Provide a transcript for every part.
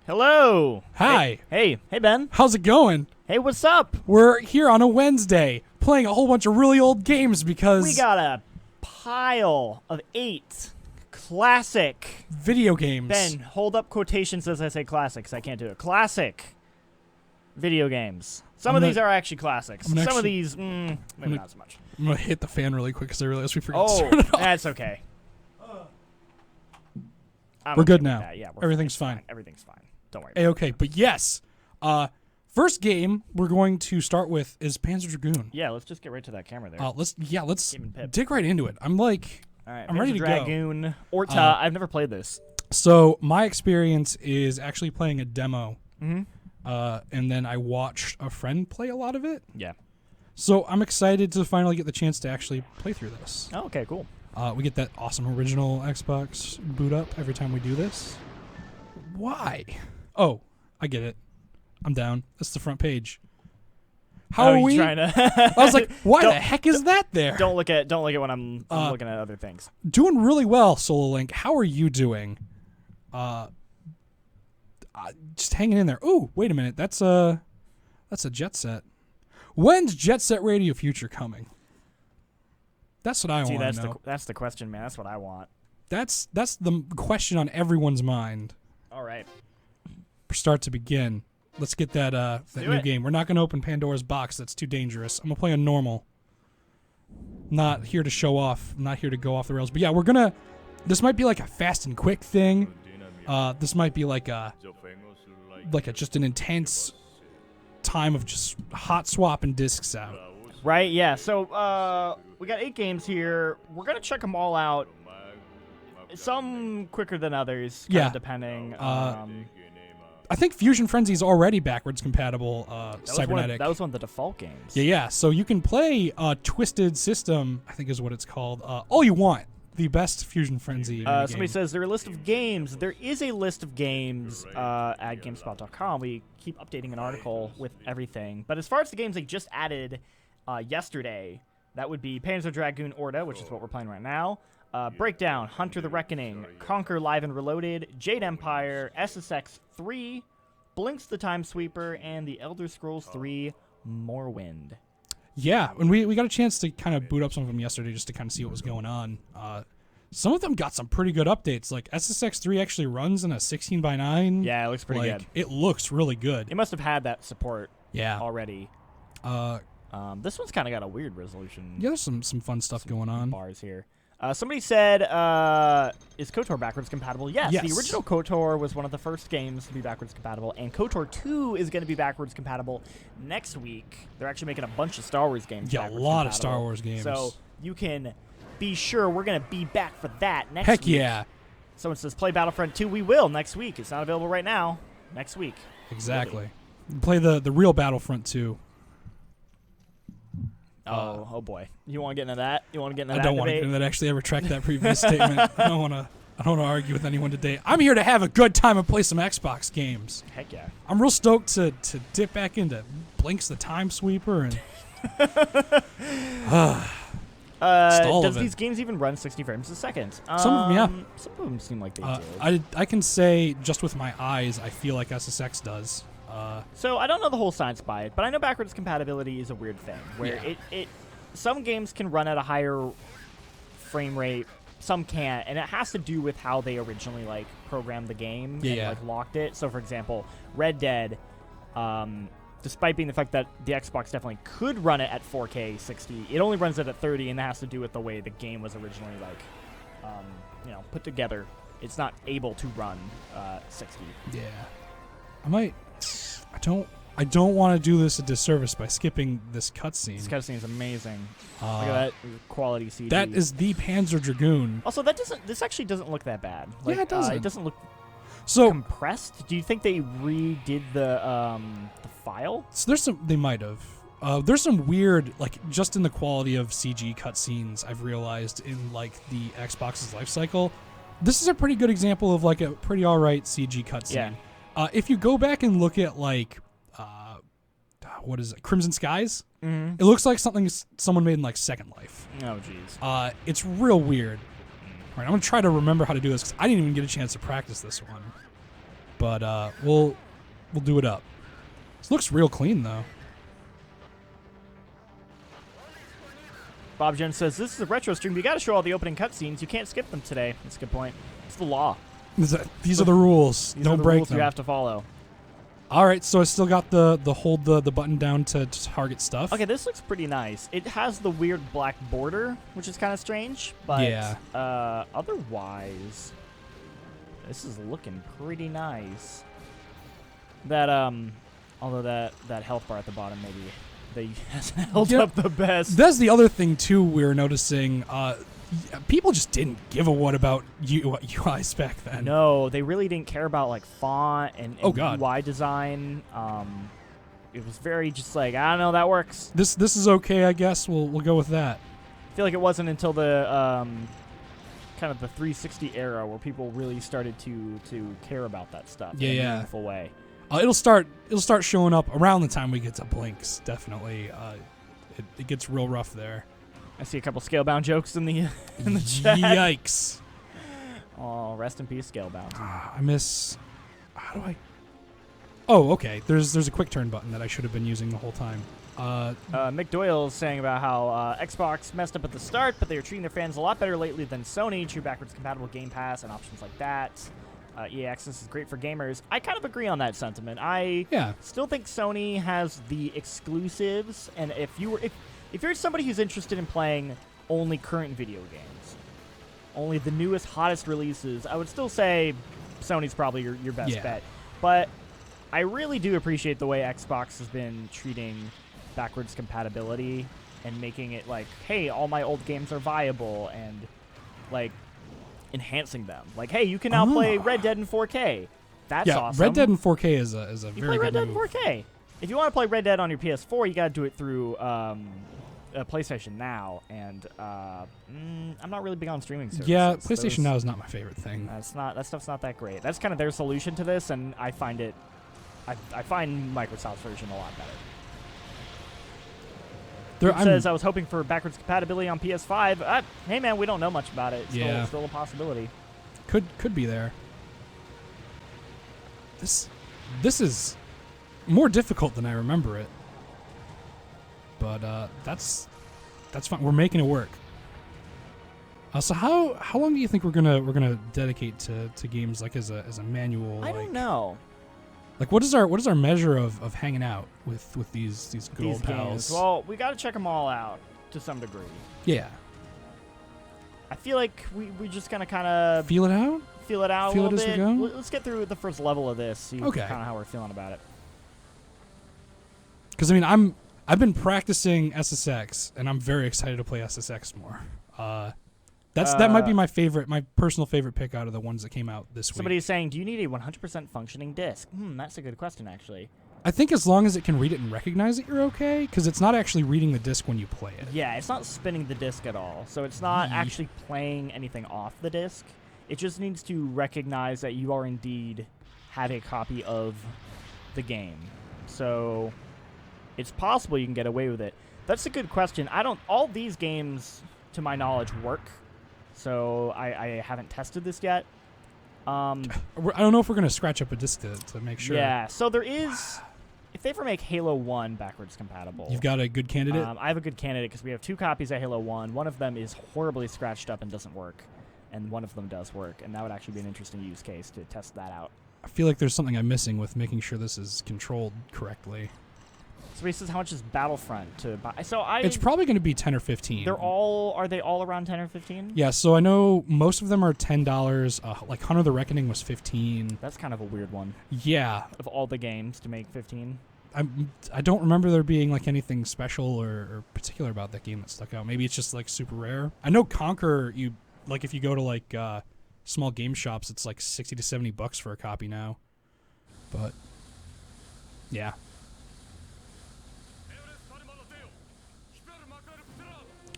Hello. Hi. Hey, Ben. How's it going? Hey, what's up? We're here on a Wednesday playing a whole bunch of really old games because We got a pile of 8 classic. video games. Ben, hold up quotations as I say classics. I can't do it. Classic video games. Some of these are actually classics. Some of these, maybe not so much. I'm gonna hit the fan really quick because I realized we forgot to Oh, turn it off. that's okay. We're good now. Yeah, Everything's fine. Everything's fine. Don't worry. Okay, but yes, first game we're going to start with is Panzer Dragoon. Yeah, let's just get right to that camera there. Let's Game and Pip. dig right into it. I'm All right, I'm ready to Panzer Dragoon Orta. I've never played this. So my experience is actually playing a demo, Mm-hmm. and then I watched a friend play a lot of it. Yeah. So I'm excited to finally get the chance to actually play through this. Oh, okay, cool. We get that awesome original Xbox boot up every time we do this. Why? Oh, I get it. I'm down. That's the front page. How are we? Trying to I was like, why the heck is that there? Don't look at when I'm looking at other things. Doing really well, Solo Link. How are you doing? Just hanging in there. Ooh, wait a minute. That's a Jet Set. When's Jet Set Radio Future coming? That's what I want to know. That's the question, man. That's what I want. That's the question on everyone's mind. All right. Start to begin. Let's get that new game. We're not going to open Pandora's box. That's too dangerous. I'm going to play on normal. Not here to show off. I'm not here to go off the rails. But yeah, we're going to... This might be like a fast and quick thing. This might be like just an intense time of just hot swapping discs out. Right, yeah. So we got 8 games here. We're going to check them all out. Some quicker than others, depending. I think Fusion Frenzy is already backwards compatible cybernetic. That was one of the default games. Yeah. So you can play Twisted System, I think is what it's called, all you want. The best Fusion Frenzy Somebody says there are a list of games. There is a list of games at GameSpot.com. We keep updating an article with everything. But as far as the games they just added yesterday, that would be Panzer Dragoon Orta, which is what we're playing right now. Breakdown, Hunter the Reckoning, Conker Live and Reloaded, Jade Empire, SSX 3, Blinks the Time Sweeper, and the Elder Scrolls 3 Morrowind. Yeah, and we got a chance to kind of boot up some of them yesterday just to kind of see what was going on. Some of them got some pretty good updates. Like SSX 3 actually runs in a 16:9. Yeah, it looks pretty good. It looks really good. It must have had that support Yeah. already. This one's kind of got a weird resolution. Yeah, there's some fun stuff going on. Bars here. Somebody said, is KOTOR backwards compatible? Yes, Yes. The original KOTOR was one of the first games to be backwards compatible, and KOTOR 2 is going to be backwards compatible next week. They're actually making a bunch of Star Wars games Yeah, a lot of Star Wars games. So you can be sure we're going to be back for that next Heck week. yeah. Someone says, play Battlefront 2. We will next week. It's not available right now. Next week. Exactly. Play the real Battlefront 2. Oh boy. You want to get into that? I don't want to get into that. Actually, I retract that previous statement. I don't want to argue with anyone today. I'm here to have a good time and play some Xbox games. Heck yeah. I'm real stoked to dip back into Blinks the Time Sweeper and does these games even run 60 frames a second? Some of them, yeah. Some of them seem like they do. I can say just with my eyes, I feel like SSX does. So I don't know the whole science by it, but I know backwards compatibility is a weird thing where it some games can run at a higher frame rate, some can't, and it has to do with how they originally programmed the game and locked it. So for example, Red Dead, despite being the fact that the Xbox definitely could run it at 4K 60, it only runs it at 30, and that has to do with the way the game was originally put together. It's not able to run 60. Yeah, I don't want to do this a disservice by skipping this cutscene. This cutscene is amazing. Look at that quality CG. That is the Panzer Dragoon. Also, this actually doesn't look that bad. Yeah, it doesn't. It doesn't look so compressed. Do you think they redid the file? So they might have. There's some weird, just in the quality of CG cutscenes, I've realized in the Xbox's life cycle. This is a pretty good example of a pretty alright CG cutscene. Yeah. If you go back and look at what is it, Crimson Skies? Mm-hmm. It looks like something someone made in Second Life. Oh jeez. It's real weird. All right, I'm gonna try to remember how to do this because I didn't even get a chance to practice this one. but we'll do it up. This looks real clean though. Bob Jones says, this is a retro stream. You got to show all the opening cutscenes. You can't skip them today. That's a good point. It's the law. These are the rules. Don't break rules them. You have to follow. All right, so I still got the hold the button down to target stuff. Okay, this looks pretty nice. It has the weird black border, which is kind of strange. But yeah. Otherwise, this is looking pretty nice. That although that health bar at the bottom maybe they hasn't held up the best. That's the other thing too we're noticing. People just didn't give a what about UIs back then. No, they really didn't care about like font and UI design. It was very just like, I don't know, that works. This is okay, I guess. We'll go with that. I feel like it wasn't until the kind of the 360 era where people really started to care about that stuff in a meaningful way. It'll start showing up around the time we get to Blinks. Definitely, it gets real rough there. I see a couple Scalebound jokes in the chat. Yikes! Oh, rest in peace, Scalebound. I miss. How do I? Oh, okay. There's a quick turn button that I should have been using the whole time. Mick Doyle's saying about how Xbox messed up at the start, but they are treating their fans a lot better lately than Sony. True backwards compatible Game Pass and options like that. EA Access is great for gamers. I kind of agree on that sentiment. I still think Sony has the exclusives, and if you're somebody who's interested in playing only current video games, only the newest, hottest releases, I would still say Sony's probably your best bet. But I really do appreciate the way Xbox has been treating backwards compatibility and making it like, hey, all my old games are viable, and like enhancing them. Like, hey, you can now play Red Dead in 4K. That's awesome. Red Dead in 4K is a you very play good Red Dead in move. 4K. If you want to play Red Dead on your PS4, you got to do it through PlayStation Now, and I'm not really big on streaming services. Yeah, PlayStation Now is not my favorite thing. That stuff's not that great. That's kind of their solution to this, and I find Microsoft's version a lot better. It says, I was hoping for backwards compatibility on PS5. Hey, man, we don't know much about it. It's still a possibility. Could be there. This is more difficult than I remember it. But that's fine. We're making it work. So how long do you think we're gonna dedicate to games like as a manual? I don't know. Like, what is our measure of hanging out with these good old pals? Games. Well, we got to check them all out to some degree. Yeah. I feel like we just kind of feel it out. Feel it out feel a little it as bit. we go? Let's get through the first level of this. See kind of how we're feeling about it. Because I mean, I've been practicing SSX, and I'm very excited to play SSX more. That might be my personal favorite pick out of the ones that came out this week. Somebody is saying, do you need a 100% functioning disc? That's a good question, actually. I think as long as it can read it and recognize it, you're okay, because it's not actually reading the disc when you play it. Yeah, it's not spinning the disc at all, so it's not actually playing anything off the disc. It just needs to recognize that you are indeed have a copy of the game. So it's possible you can get away with it. That's a good question. All these games, to my knowledge, work. So I haven't tested this yet. I don't know if we're going to scratch up a disc to make sure. Yeah, so there is... If they ever make Halo 1 backwards compatible... You've got a good candidate? I have a good candidate because we have 2 copies of Halo 1. One of them is horribly scratched up and doesn't work. And one of them does work. And that would actually be an interesting use case to test that out. I feel like there's something I'm missing with making sure this is controlled correctly. So he says, how much is Battlefront to buy? It's probably going to be 10 or 15. Are they all around 10 or 15? Yeah, so I know most of them are $10. Like Hunter the Reckoning was 15. That's kind of a weird one. Yeah. Of all the games to make 15. I don't remember there being like anything special or particular about that game that stuck out. Maybe it's just like super rare. I know Conker, if you go to like small game shops, it's like $60 to $70 for a copy now. But yeah.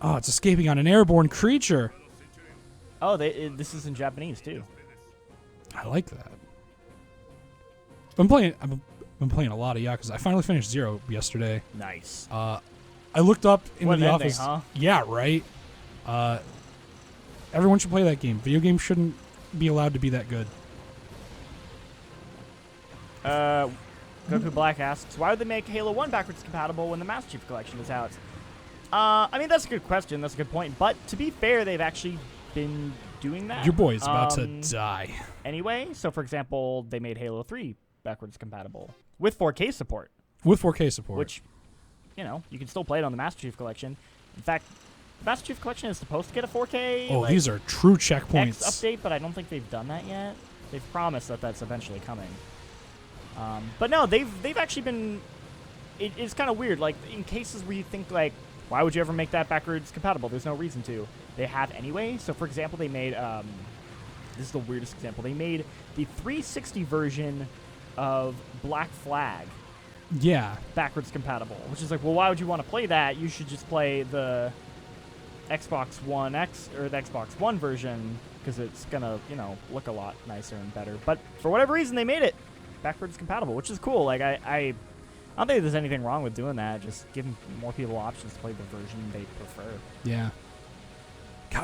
Oh, it's escaping on an airborne creature. Oh, this is in Japanese too. I like that. I've been playing a lot of Yakuza. I finally finished 0 yesterday. Nice. I looked up into the office. Huh? Yeah, right. Everyone should play that game. Video games shouldn't be allowed to be that good. Goku Black asks, why would they make Halo 1 backwards compatible when the Master Chief Collection is out? I mean, that's a good question. That's a good point. But to be fair, they've actually been doing that. Your boy's about to die. Anyway, so for example, they made Halo 3 backwards compatible with 4K support. With 4K support. Which, you know, you can still play it on the Master Chief Collection. In fact, the Master Chief Collection is supposed to get a 4K. Oh, these are true checkpoints. X update, but I don't think they've done that yet. They've promised that that's eventually coming. But no, they've actually been. It's kind of weird. Like in cases where you think like, why would you ever make that backwards compatible? There's no reason to. They have anyway. So for example, they made. This is the weirdest example. They made the 360 version of Black Flag. Yeah. Backwards compatible, which is like, well, why would you want to play that? You should just play the Xbox One X or the Xbox One version because it's gonna, you know, look a lot nicer and better. But for whatever reason, they made it backwards compatible, which is cool. Like I don't think there's anything wrong with doing that. Just giving more people options to play the version they prefer. Yeah.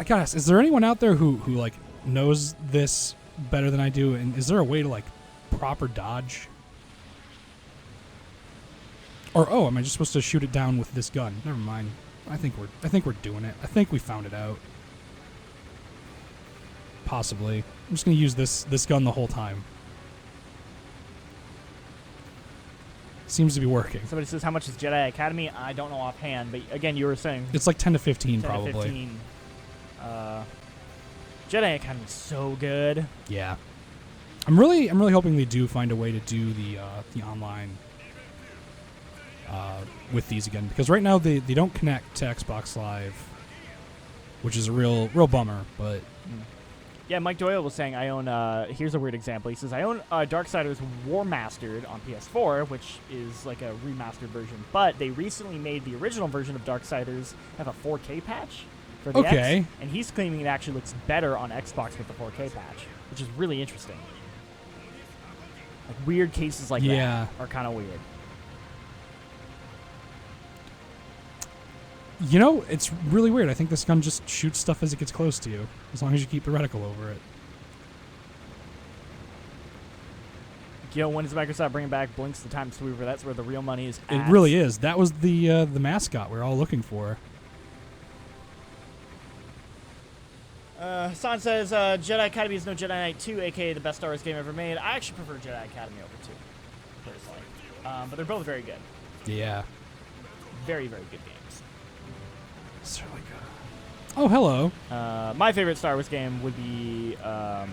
Guys, is there anyone out there who like knows this better than I do? And is there a way to like proper dodge? Or am I just supposed to shoot it down with this gun? Never mind. I think we're doing it. I think we found it out. Possibly. I'm just gonna use this gun the whole time. Seems to be working. Somebody says, how much is Jedi Academy? I don't know offhand, but again, you were saying it's like 10 to 15 10 probably. To 15. Jedi Academy is so good. Yeah. I'm really hoping they do find a way to do the online with these again, because right now they don't connect to Xbox Live, which is a real bummer. But yeah, Mike Doyle was saying, I own here's a weird example. He says, I own Darksiders War Mastered on PS4, which is like a remastered version, but they recently made the original version of Darksiders have a 4K patch for the X, and he's claiming it actually looks better on Xbox with the 4K patch, which is really interesting. Like weird cases like that are kind of weird. You know, it's really weird. I think this gun just shoots stuff as it gets close to you, as long as you keep the reticle over it. Yo, when does Microsoft bring back Blinks the Time Sweeper? That's where the real money is at. It really is. That was the mascot we're all looking for. Hassan says, Jedi Academy is no Jedi Knight 2, a.k.a. the best Star Wars game ever made. I actually prefer Jedi Academy over 2, personally. But they're both very good. Yeah. Very, very good games. Is there like a... Oh, hello. My favorite Star Wars game would be the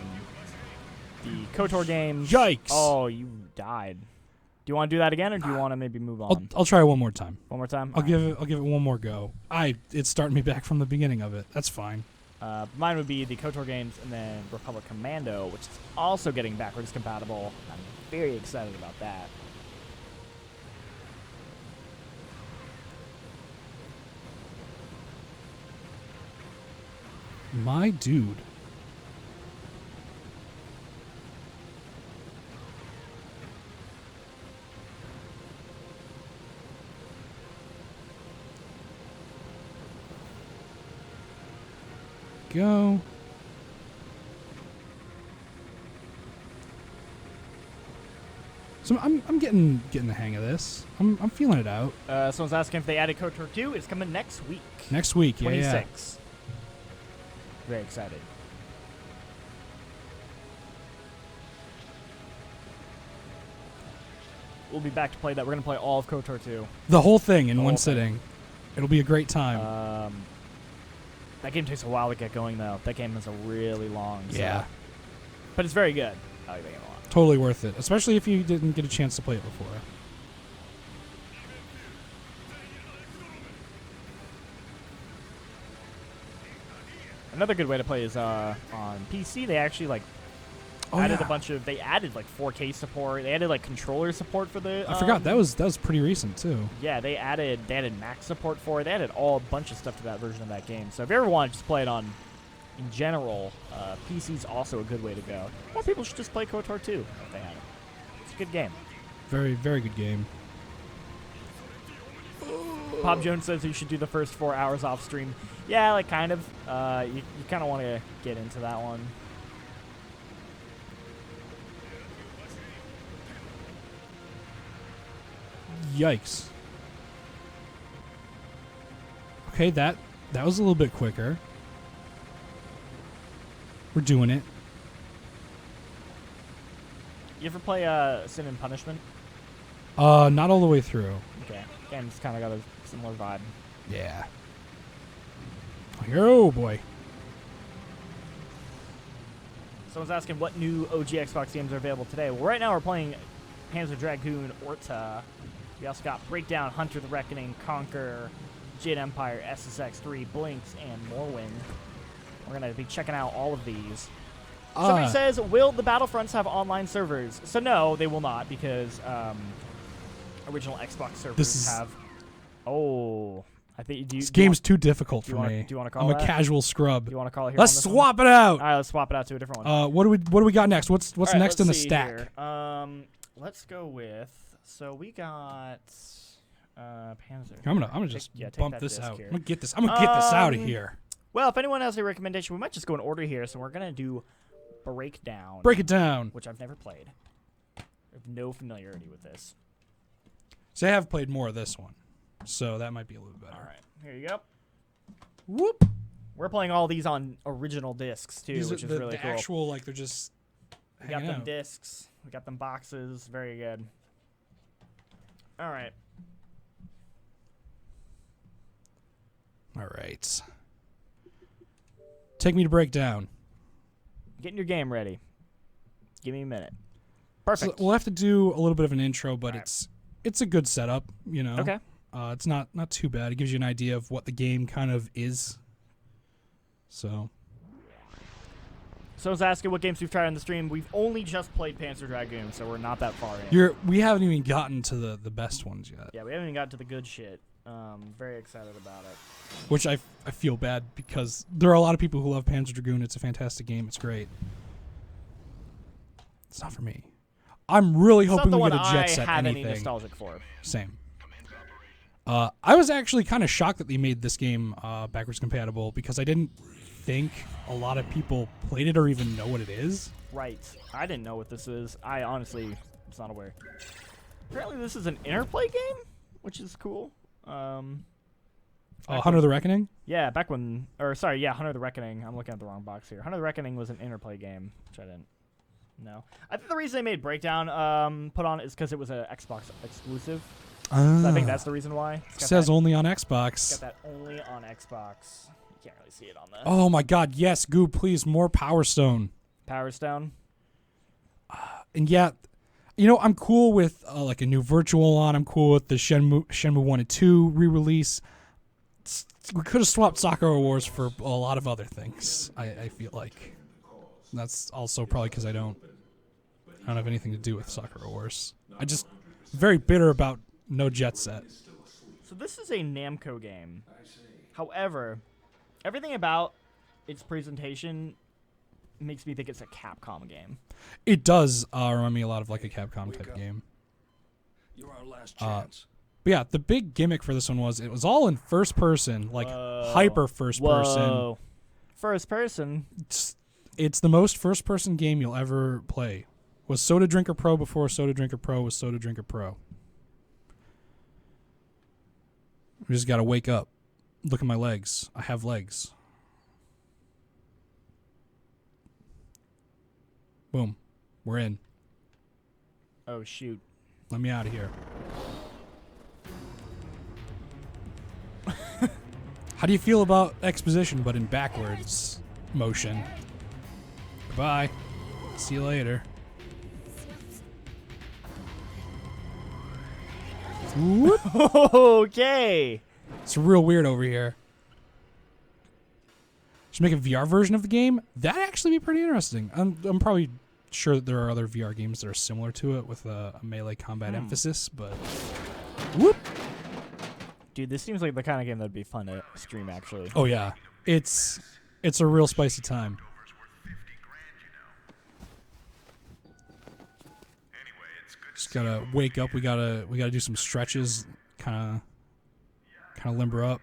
KOTOR games. Yikes. Oh, you died. Do you want to do that again, or do you want to maybe move on? I'll try one more time. One more time? I'll give it one more go. It's starting me back from the beginning of it. That's fine. Mine would be the KOTOR games, and then Republic Commando, which is also getting backwards compatible. I'm very excited about that. My dude. Go. So I'm getting the hang of this. I'm feeling it out. Someone's asking if they added KOTOR 2. It's coming next week. Next week, 26. Very excited. We'll be back to play that. We're going to play all of KOTOR 2. The whole thing in one sitting. It'll be a great time. That game takes a while to get going, though. That game is a really long. Yeah. But it's very good. I like that game a lot. Totally worth it, especially if you didn't get a chance to play it before. Another good way to play is on PC. They actually added a bunch of. They added 4K support. They added controller support for the. I forgot that was pretty recent too. Yeah, they added Mac support for it. They added a bunch of stuff to that version of that game. So if you ever want to just play it on, in general, PC's also a good way to go. More people should just play KOTOR 2 if they had it. It's a good game. Very, very good game. Pop Jones says you should do the first 4 hours off stream. Yeah, kind of. You kind of want to get into that one. Yikes. Okay, that was a little bit quicker. We're doing it. You ever play Sin and Punishment? Not all the way through. Okay. Game's kind of got a similar vibe. Yeah. Oh boy. Someone's asking what new OG Xbox games are available today. Well, right now we're playing Panzer Dragoon Orta. We also got Breakdown, Hunter the Reckoning, Conker, Jade Empire, SSX3, Blinks, and Morrowind. We're going to be checking out all of these. Somebody says, will the Battlefronts have online servers? So no, they will not, because original Xbox servers have... Oh, I think... This game's too difficult for me. Do you want to call I'm that? a casual scrub. Do you want to call it here? Let's swap it out! All right, let's swap it out to a different one. What do we got next? What's right, next in the see stack? Here. Let's go with... So we got... Panzer. I'm gonna just bump this out. Here. I'm gonna get this out of here. Well, if anyone has a recommendation, we might just go in order here. So we're gonna do Breakdown. Break it down. Which I've never played. I have no familiarity with this. So I have played more of this one, so that might be a little better. All right, here you go. Whoop. We're playing all these on original discs too, which is really cool. Actual, like they're just. We got them discs. We got them boxes. Very good. All right. All right. Take me to Breakdown. Getting your game ready. Give me a minute. Perfect. So we'll have to do a little bit of an intro, but it's a good setup, you know. Okay. It's not too bad. It gives you an idea of what the game kind of is. So. Someone's asking what games we've tried on the stream. We've only just played Panzer Dragoon, so we're not that far in. We haven't even gotten to the best ones yet. Yeah, we haven't even gotten to the good shit. Very excited about it. Which I feel bad because there are a lot of people who love Panzer Dragoon. It's a fantastic game. It's great. It's not for me. I'm really hoping we get a Jet Set I have anything. any nostalgic for. Same. I was actually kind of shocked that they made this game backwards compatible because I didn't think a lot of people played it or even know what it is. Right. I didn't know what this is. I honestly was not aware. Apparently this is an interplay game, which is cool. Hunter the Reckoning? Yeah, Hunter the Reckoning. I'm looking at the wrong box here. Hunter the Reckoning was an interplay game, which I didn't know. I think the reason they made Breakdown put on is because it was an Xbox exclusive. So I think that's the reason why. It says only on Xbox. Got that only on Xbox. You can't really see it on the... Oh my god, yes, Goob, please, more Power Stone. Power Stone? And yeah, you know, I'm cool with like a new Virtual On. I'm cool with the Shenmue 1 and 2 re-release. We could have swapped Sakura Wars for a lot of other things, I feel like. That's also probably because I don't have anything to do with Sakura Wars. I just very bitter about no Jet Set. So this is a Namco game. However, everything about its presentation makes me think it's a Capcom game. It does remind me a lot of like a Capcom type game. You're our last chance. But yeah, the big gimmick for this one was it was all in first person, like hyper first person. First person? It's the most first person game you'll ever play. Was Soda Drinker Pro before Soda Drinker Pro was Soda Drinker Pro. We just gotta wake up. Look at my legs. I have legs. Boom. We're in. Oh, shoot. Let me out of here. How do you feel about exposition but in backwards motion? Goodbye. See you later. Okay. It's real weird over here. Should make a VR version of the game. That'd actually be pretty interesting. I'm probably sure that there are other VR games that are similar to it with a melee combat emphasis, but whoop. Dude, this seems like the kind of game that'd be fun to stream, actually. Oh yeah, it's a real spicy time. Just gotta wake up. We gotta do some stretches. Kind of limber up.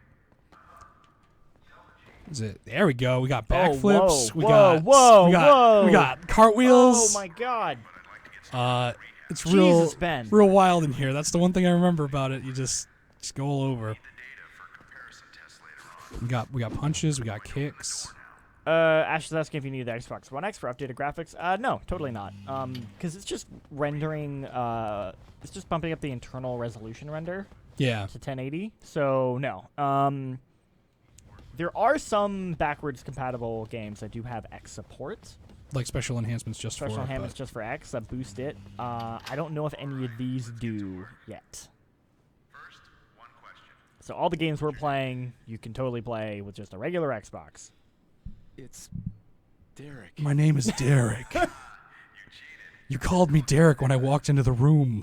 Is it? There we go. We got backflips. We got cartwheels. Oh my god. It's Jesus, Ben. real wild in here. That's the one thing I remember about it. You just go all over. We got punches. We got kicks. Ash is asking if you need the Xbox One X for updated graphics. No, totally not. Because it's just rendering. It's just bumping up the internal resolution render. Yeah. To 1080. So no. There are some backwards compatible games that do have X support. Like special enhancements just for it. Special enhancements just for X that boost it. I don't know if any of these do yet. So all the games we're playing, you can totally play with just a regular Xbox. It's Derek. My name is Derek. You called me Derek when I walked into the room.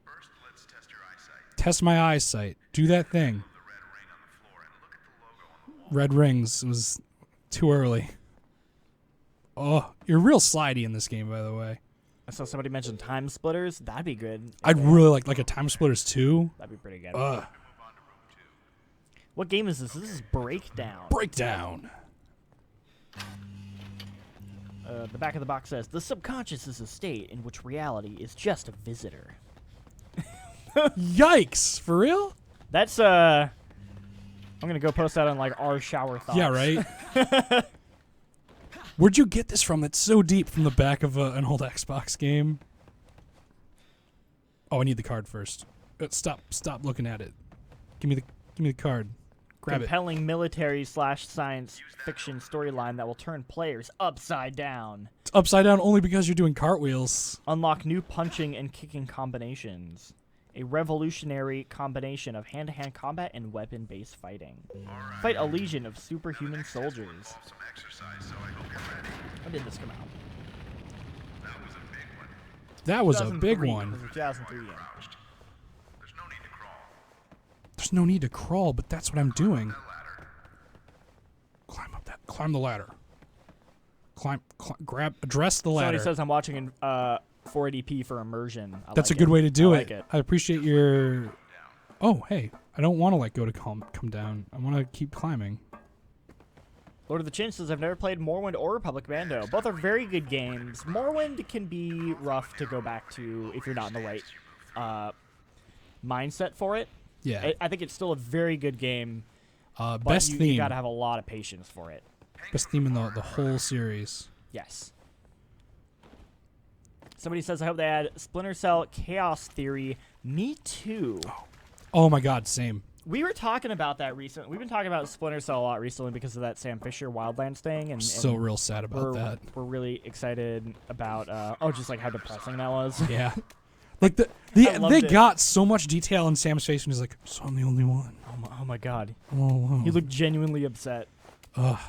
First, let's test your eyesight. Test my eyesight. Do that thing. Red rings. It was too early. Oh, you're real slidey in this game, by the way. I saw somebody mention Time Splitters. That'd be good. I'd really like a Time Splitters 2. That'd be pretty good. Ugh. What game is this? This is Breakdown. Breakdown. The back of the box says, the subconscious is a state in which reality is just a visitor. Yikes. For real? That's, I'm gonna go post that on, like, our shower thoughts. Yeah, right? Where'd you get this from? That's so deep from the back of an old Xbox game. Oh, I need the card first. Stop looking at it. Give me the card. Grab Compelling military/science fiction storyline that will turn players upside down. It's upside down only because you're doing cartwheels. Unlock new punching and kicking combinations. A revolutionary combination of hand-to-hand combat and weapon-based fighting. Fight a legion of superhuman soldiers. When did this come out? That was a big 2003. one. This is 2003. Yeah. There's no need to crawl, but that's what I'm doing. Climb the ladder. Address the ladder. Somebody says I'm watching in 480p for immersion. That's like a good it. way to do I like it. it. I appreciate your... Oh, hey. I don't want to let go to come down. I want to keep climbing. Lord of the Chin says, I've never played Morrowind or Republic Commando. Both are very good games. Morrowind can be rough to go back to if you're not in the right mindset for it. Yeah. I think it's still a very good game, but Best theme. you gotta have a lot of patience for it. Best theme in the whole series. Yes. Somebody says, I hope they add Splinter Cell Chaos Theory. Me too. Oh my god, same. We were talking about that recently. We've been talking about Splinter Cell a lot recently because of that Sam Fisher Wildlands thing. And So real sad about that. We're really excited about, just like how depressing that was. Yeah. Like loved they it. got so much detail in Sam's face when he's like, so I'm the only one. Oh my god. Oh, wow. He looked genuinely upset. Ugh.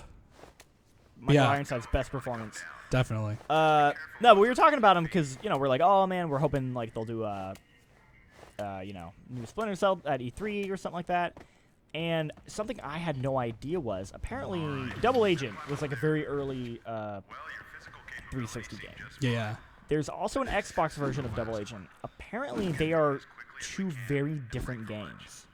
Michael Yeah. Ironside's best performance. Definitely. No, but we were talking about him because, we're like, oh man, we're hoping like they'll do new Splinter Cell at E3 or something like that. And something I had no idea was apparently Double Agent was like a very early 360 game. Yeah. There's also an Xbox version of Double Agent. Apparently they are two very different games.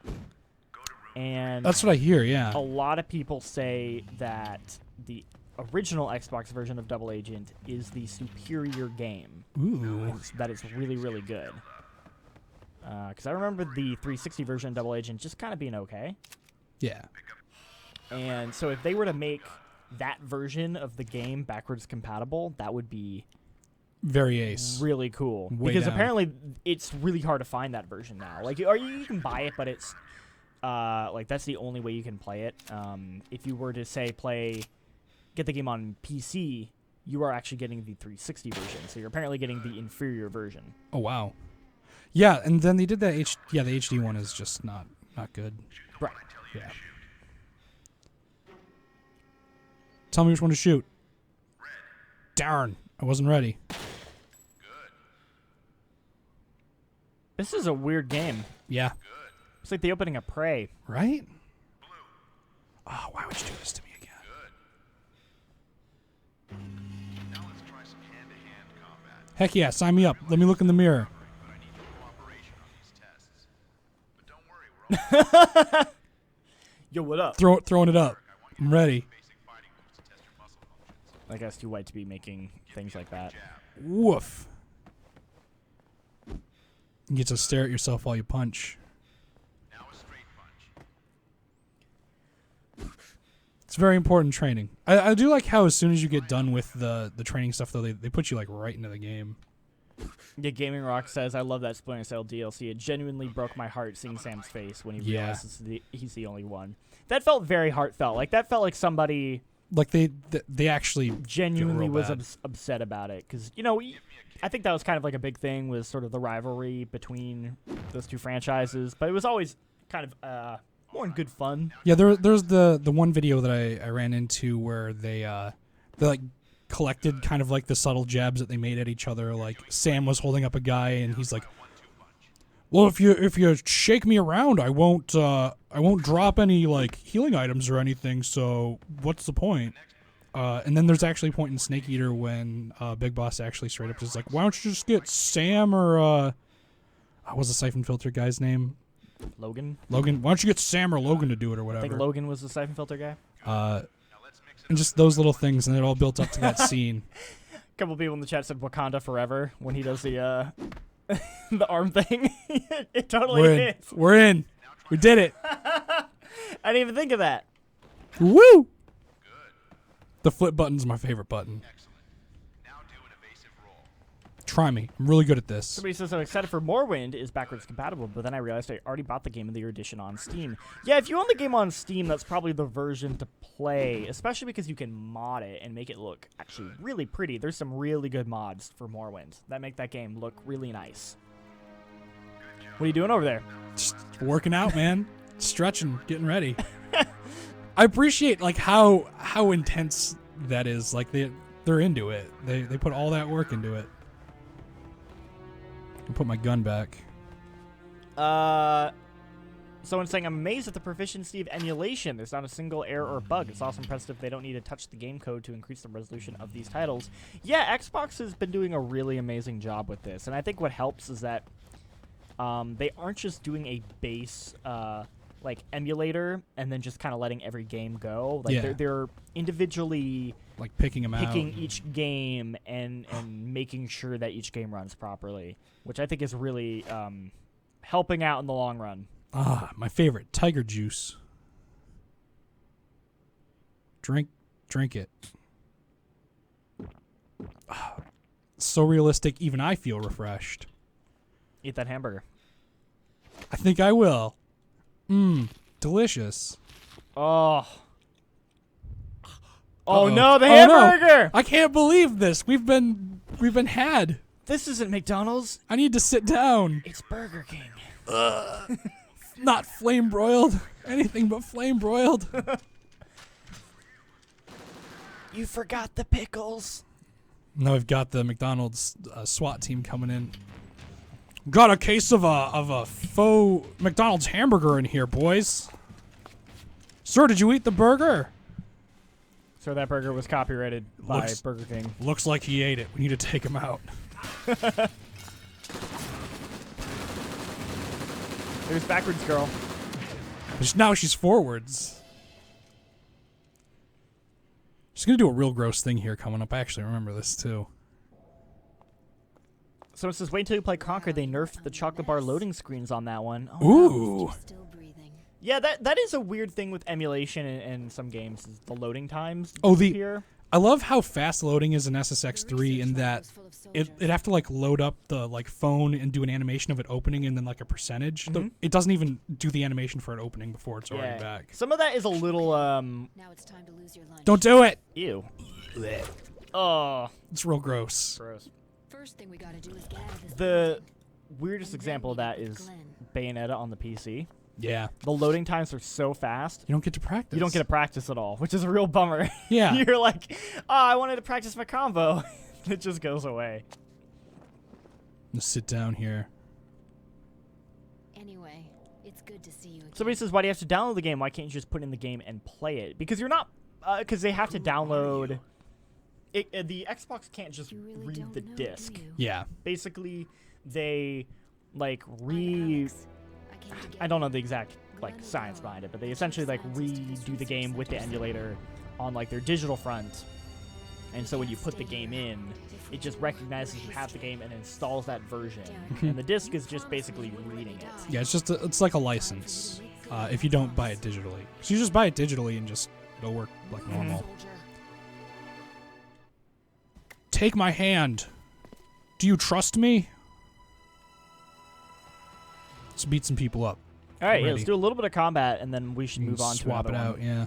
And That's what I hear, yeah. a lot of people say that the original Xbox version of Double Agent is the superior game. Ooh. That is really, really good. Because I remember the 360 version of Double Agent just kind of being okay. Yeah. And so if they were to make that version of the game backwards compatible, that would be Very ace. really cool. Way because down. apparently it's really hard to find that version now. Like, or you can buy it, but it's like that's the only way you can play it. If you were to say get the game on PC, you are actually getting the 360 version. So you're apparently getting the inferior version. Oh wow. Yeah, and then they did that the HD one is just not good. Right. Yeah. Tell me which one to shoot. Darn, I wasn't ready. This is a weird game. Yeah. It's like the opening of Prey. Right? Oh, why would you do this to me again? Now let's try some hand-to-hand combat. Heck yeah, sign me up. Let me look in the mirror. But I need your cooperation on these tests. But don't worry, we're all Yo, what up? Throwing it up. I'm ready. basic fighting moves to test your muscle functions. I guess too white to be making things like that. Woof. You get to stare at yourself while you punch. Now a straight punch. It's very important training. I do like how as soon as you get done with the training stuff, though, they put you like right into the game. Yeah, Gaming Rock says, I love that Splinter Cell DLC. It genuinely broke my heart seeing Sam's face when he realizes he's the only one. That felt very heartfelt. Like, that felt like somebody... Like, they actually... genuinely was bad. upset about it. Because, you know, I think that was kind of like a big thing, was sort of the rivalry between those two franchises. But it was always kind of more in good fun. Yeah, there's the one video that I ran into where they like collected kind of like the subtle jabs that they made at each other. Like Sam was holding up a guy and he's like, "Well, if you shake me around, I won't drop any like healing items or anything. So what's the point?" And then there's actually a point in Snake Eater when Big Boss actually straight up is like, "Why don't you just get Sam or what was the Siphon Filter guy's name? Logan? Logan. Why don't you get Sam or Logan to do it or I whatever?" think Logan was the Siphon Filter guy. And just those little things, and it all built up to that scene. A couple people in the chat said Wakanda Forever when he does the the arm thing. It totally is. We're in. We did it. I didn't even think of that. Woo! The flip button's my favorite button. Excellent. Now do an evasive roll. Try me. I'm really good at this. Somebody says, I'm excited for Morrowind is backwards compatible, but then I realized I already bought the Game of the Year edition on Steam. Yeah, if you own the game on Steam, that's probably the version to play, especially because you can mod it and make it look actually really pretty. There's some really good mods for Morrowind that make that game look really nice. What are you doing over there? Just working out, man. Stretching, getting ready. I appreciate like how intense that is. Like they're into it. They put all that work into it. I'll put my gun back. Someone's saying, I'm amazed at the proficiency of emulation. There's not a single error or bug. It's also impressive they don't need to touch the game code to increase the resolution of these titles. Yeah, Xbox has been doing a really amazing job with this. And I think what helps is that they aren't just doing a base like emulator and then just kind of letting every game go. Like they're individually like picking each game and making sure that each game runs properly, which I think is really helping out in the long run. Ah, my favorite, tiger juice. Drink it. Ah, so realistic, even I feel refreshed. Eat that hamburger. I think I will. Delicious. Oh Uh-oh. no, the Oh, hamburger! no. I can't believe this. We've been had. This isn't McDonald's. I need to sit down. It's Burger King. Not flame broiled. Anything but flame broiled. You forgot the pickles. Now we've got the McDonald's SWAT team coming in. Got a case of a faux McDonald's hamburger in here, boys. Sir, did you eat the burger? So that burger was copyrighted by Burger King. Looks like he ate it. We need to take him out. There's Backwards Girl. Now she's forwards. She's gonna do a real gross thing here coming up. I actually remember this too. So it says, wait until you play Conker. They nerfed the chocolate bar loading screens on that one. Oh, Ooh. Still breathing. yeah, that is a weird thing with emulation in some games. Is the loading times. Oh, disappear. I love how fast loading is in SSX3 in that it have to like load up the like phone and do an animation of it opening and then like a percentage. It doesn't even do the animation for it opening before it's already back. Some of that is a little Now it's time to lose your lunch. Don't do it. ew. Oh, It's real gross. gross. First thing we gotta do is get out of this The building. weirdest example of that is Bayonetta on the PC. Yeah. The loading times are so fast. You don't get to practice. You don't get to practice at all, which is a real bummer. Yeah. You're like, oh, I wanted to practice my combo. It just goes away. Let's sit down here. Anyway, it's good to see you again. Somebody says, why do you have to download the game? Why can't you just put in the game and play it? Because you're not, because they have to download. The Xbox can't just You really read don't the know, disc. do you? Yeah. Basically, they like I'm Alex. Alex. I don't know the exact like science behind it, but they essentially like redo the game with the emulator on like their digital front, And so when you put the game in, it just recognizes you have the game and installs that version. And the disc is just basically reading it. Yeah, it's like a license if you don't buy it digitally. So you just buy it digitally and just it'll work like normal. Soldier. Take my hand. Do you trust me? Let's beat some people up. All right, yeah, Ready. let's do a little bit of combat, and then we should You can move on to swap it another out. one. Yeah.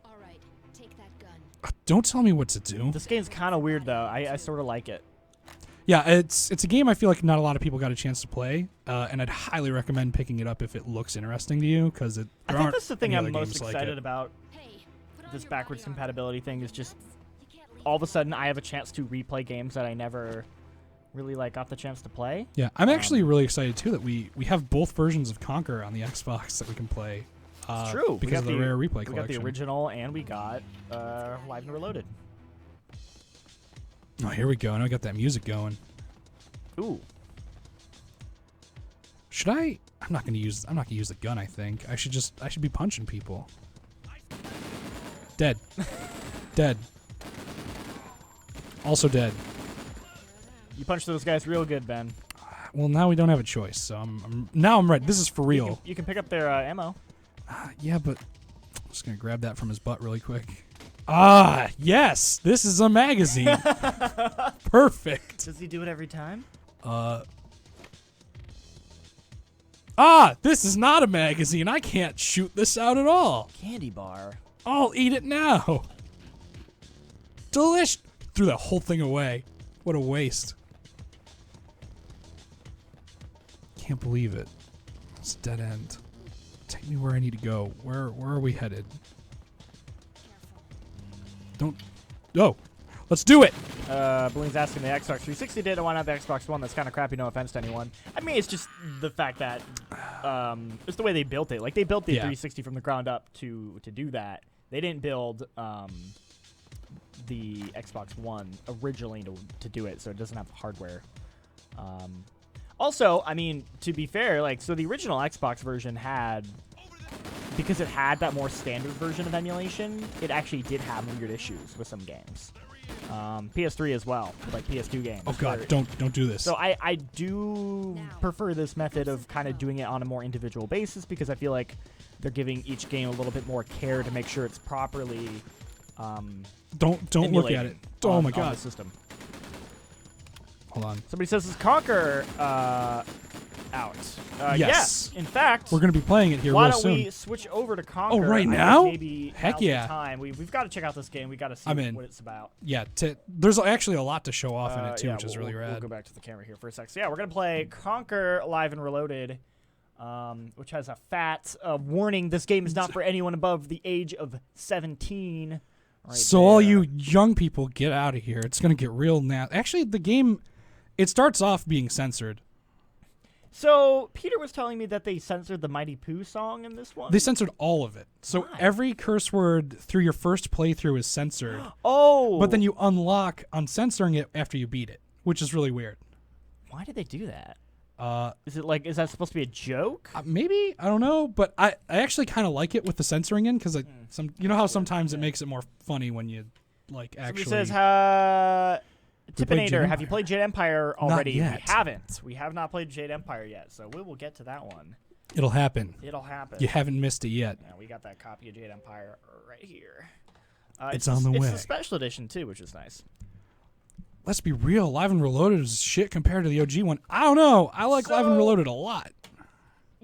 All right, take that gun. Don't tell me what to do. This game's kind of weird, though. I sort of like it. Yeah, it's a game I feel like not a lot of people got a chance to play, and I'd highly recommend picking it up if it looks interesting to you, because I think that's the thing I'm most excited like about. Hey, put on This your backwards radio. compatibility thing is just You can't leave. all of a sudden I have a chance to replay games that I never really got the chance to play. Yeah, I'm actually really excited too that we have both versions of Conker on the Xbox that we can play. It's true. Because of the rare replay We got collection. the original and we got Live and Reloaded. Oh, here we go. Now we got that music going. Ooh. Should I? I'm not gonna use the gun. I think I should be punching people. Dead. Dead. Also dead. You punched those guys real good, Ben. Well, now we don't have a choice, so I'm ready. This is for real. You can pick up their ammo. Yeah, but I'm just gonna grab that from his butt really quick. Ah, yes, this is a magazine. Perfect. Does he do it every time? This is not a magazine. I can't shoot this out at all. Candy bar. I'll eat it now. Delish. Threw that whole thing away. What a waste. Can't believe it. It's a dead end. Take me where I need to go. Where are we headed? Don't. Oh, let's do it. Balloon's asking the Xbox 360 did. Why not the Xbox One? That's kind of crappy. No offense to anyone. I mean, it's just the fact that it's the way they built it. Like they built the 360 from the ground up to do that. They didn't build the Xbox One originally to do it, so it doesn't have the hardware. Also, I mean, to be fair, so the original Xbox version had, because it had that more standard version of emulation, it actually did have weird issues with some games. PS3 as well, like PS2 games. Oh God, don't do this. So I do prefer this method of kind of doing it on a more individual basis, because I feel like they're giving each game a little bit more care to make sure it's properly don't look at it. Oh my on God. the system. Hold on. Somebody says, is Conker out? Yes. In fact, We're gonna be playing it here why real don't soon. we switch over to Conker? Oh, right I think now? Maybe Heck now's the yeah. time. We've got to check out this game. We got to see I'm in. what it's about. Yeah, there's actually a lot to show off in it too, Yeah, which is really we'll rad. go back to the camera here for a sec. So yeah, we're gonna play Conker Live and Reloaded, which has a fat warning. This game is not for anyone above the age of 17. Right So all there. you young people, get out of here. It's gonna get real now. Actually, the game, it starts off being censored. So Peter was telling me that they censored the Mighty Pooh song in this one. They censored all of it. So Why? every curse word through your first playthrough is censored. Oh, But then you unlock uncensoring it after you beat it, which is really weird. why did they do that? Uh, Is that supposed to be a joke? maybe, I don't know, but I actually kind of like it with the censoring in, because you know how sometimes it makes it more funny when you actually. Somebody says, We played Jade Tippinator, have you played Jade Empire Not already? yet. We haven't. We have not played Jade Empire yet, so we will get to that one. It'll happen. It'll happen. You haven't missed it yet. Yeah, we got that copy of Jade Empire right here. It's on the way. It's a special edition too, which is nice. Let's be real. Live and Reloaded is shit compared to the OG one. I don't know. I like Live and So- Reloaded a lot.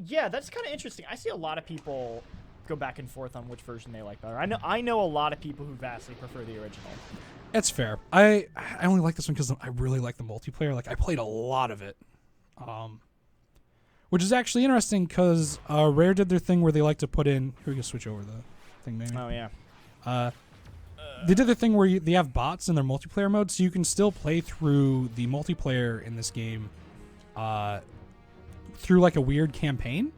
Yeah, that's kind of interesting. I see a lot of people go back and forth on which version they like better. I know a lot of people who vastly prefer the original. It's fair. I only like this one because I really like the multiplayer. I played a lot of it, which is actually interesting because Rare did their thing where they like to put in. Here we go. Switch over the thing, maybe. Oh yeah. They did the thing where they have bots in their multiplayer mode, so you can still play through the multiplayer in this game through a weird campaign.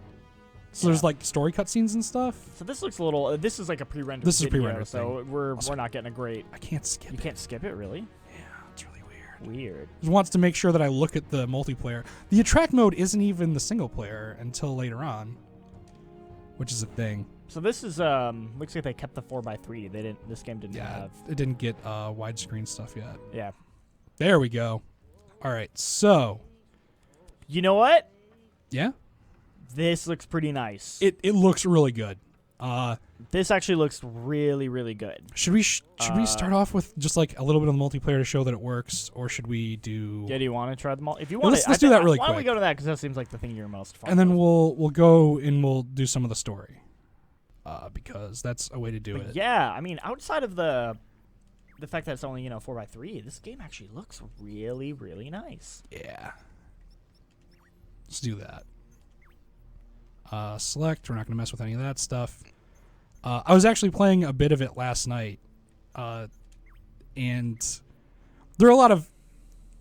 So there's story cutscenes and stuff. So this looks a little. This is like a pre-rendered. This is a video, pre-rendered so thing. we're Also- not getting a great. I can't skip You it. can't skip it, really. Yeah, it's really weird. Weird. It wants to make sure that I look at the multiplayer. The attract mode isn't even the single player until later on, which is a thing. So this is looks like they kept the 4x3. They didn't. This game didn't Yeah, have. it didn't get widescreen stuff yet. Yeah. There we go. All right, so You know what? yeah, This looks pretty nice. it looks really good. This actually looks really, really good. Should we start off with just like a little bit of the multiplayer to show that it works, or should we do? Yeah, do you want to try them all? If you want, let's do that really Why don't we quick. go to that because that seems like the thing you're most fun. And then with. we'll go and we'll do some of the story, because that's a way to do But it. yeah, I mean, outside of the fact that it's only 4x3, this game actually looks really, really nice. Yeah. Let's do that. Select. We're not going to mess with any of that stuff. I was actually playing a bit of it last night, and there are a lot of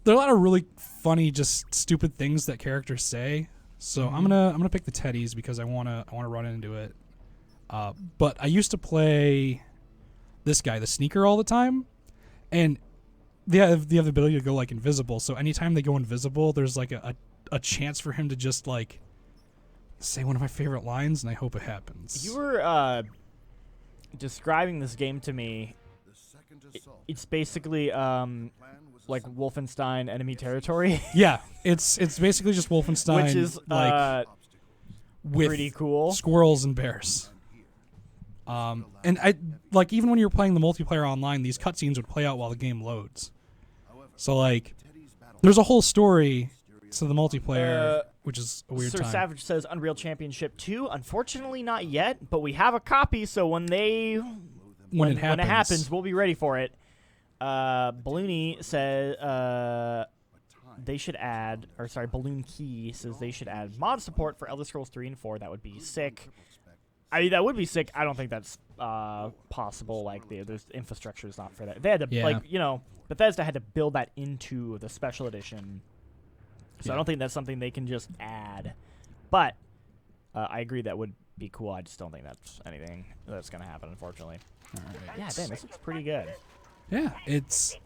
really funny, just stupid things that characters say. So I'm gonna pick the teddies because I wanna run into it. But I used to play this guy, the Sneaker, all the time, and they have the ability to go like invisible. So anytime they go invisible, there's like a chance for him to just like say one of my favorite lines, and I hope it happens. You were describing this game to me. It's basically like Wolfenstein Enemy Territory, Yeah, it's basically just Wolfenstein, which is like with pretty cool. squirrels and bears. And I like even when you're playing the multiplayer online, these cutscenes would play out while the game loads. So like, there's a whole story to the multiplayer, which is a weird Sir time. Savage says Unreal Championship 2. Unfortunately, not yet, but we have a copy. So when it happens, we'll be ready for it. Balloony says they should add, or sorry, Balloon Key says they should add mod support for Elder Scrolls 3 and 4. That would be sick. I mean, that would be sick. I don't think that's possible. Like, there's infrastructure is not for that. They had to, Bethesda had to build that into the special edition. So I don't think that's something they can just add. But I agree that would be cool. I just don't think that's anything that's going to happen, unfortunately. All right. Yeah, damn, this looks pretty good. Yeah, it's.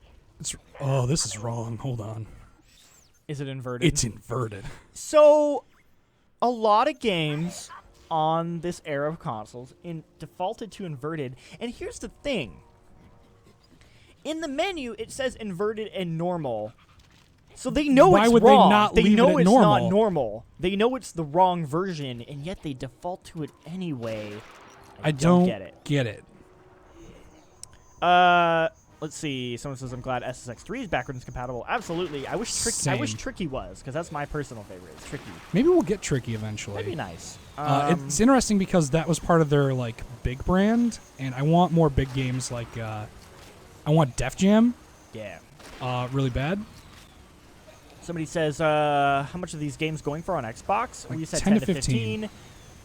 Oh, this is wrong. Hold on. Is it inverted? It's inverted. So, a lot of games on this era of consoles defaulted to inverted. And here's the thing. In the menu, it says inverted and normal. So they know Why it's would wrong. they not They leave know it at it's normal? not normal. They know it's the wrong version, and yet they default to it anyway. I don't get it. Let's see. Someone says, I'm glad SSX3 is backwards compatible. Absolutely. I wish Same. Tricky was, because that's my personal favorite. It's Tricky. Maybe we'll get Tricky eventually. That'd be nice. It's interesting because that was part of their like big brand, and I want more big games like I want Def Jam Yeah. really bad. Somebody says, how much are these games going for on Xbox? Like We said 10 10 to to 15. 15.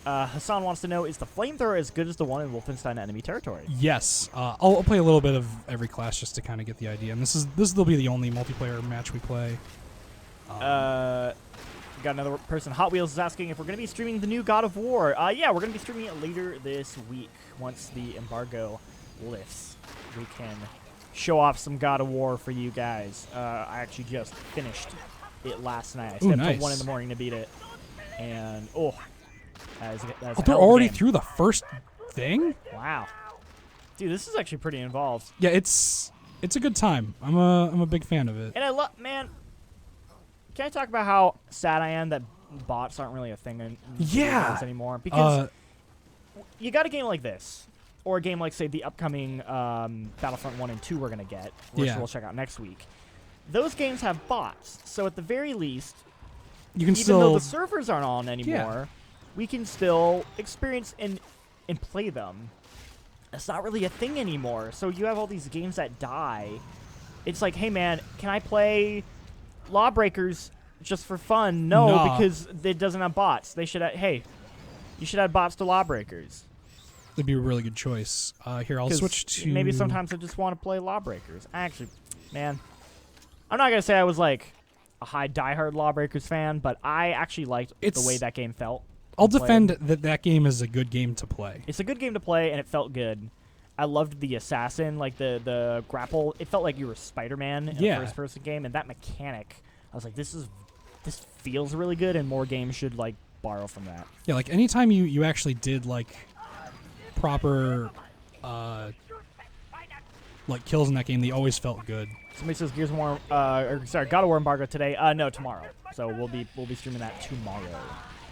Hassan wants to know, is the flamethrower as good as the one in Wolfenstein Enemy Territory? Yes, I'll play a little bit of every class just to kind of get the idea, and this will be the only multiplayer match we play. Got another person. Hot Wheels is asking if we're going to be streaming the new God of War. Yeah, we're going to be streaming it later this week once the embargo lifts. We can show off some God of War for you guys. I actually just finished it last night. I stayed up nice. till 1 in the morning to beat it, and that's a They're hell of a already game. through the first thing. Wow, dude, this is actually pretty involved. Yeah, it's a good time. I'm a big fan of it. And I love, man. Can I talk about how sad I am that bots aren't really a thing in video games anymore? Because you got a game like this, or a game like, say, the upcoming Battlefront 1 and 2 we're gonna get, which Yeah. we'll check out next week. Those games have bots, so at the very least, You can even still though the servers aren't on anymore, we can still experience and play them. It's not really a thing anymore. So you have all these games that die. It's like, hey man, can I play Lawbreakers just for fun? No, Nah. because it doesn't have bots. They should. You should add bots to Lawbreakers. that'd be a really good choice. Here, I'll 'Cause switch to maybe sometimes I just want to play Lawbreakers. Actually, man, I'm not gonna say I was like a high diehard Lawbreakers fan, but I actually liked the way that game felt. I'll played. defend that game is a good game to play. It's a good game to play, and it felt good. I loved the assassin, like the grapple. It felt like you were Spider-Man in a first-person game, and that mechanic, I was like, this feels really good, and more games should like borrow from that. Yeah, like anytime you actually did like proper like kills in that game, they always felt good. Somebody says Gears of War, God of War embargo today. No, tomorrow. So we'll be streaming that tomorrow,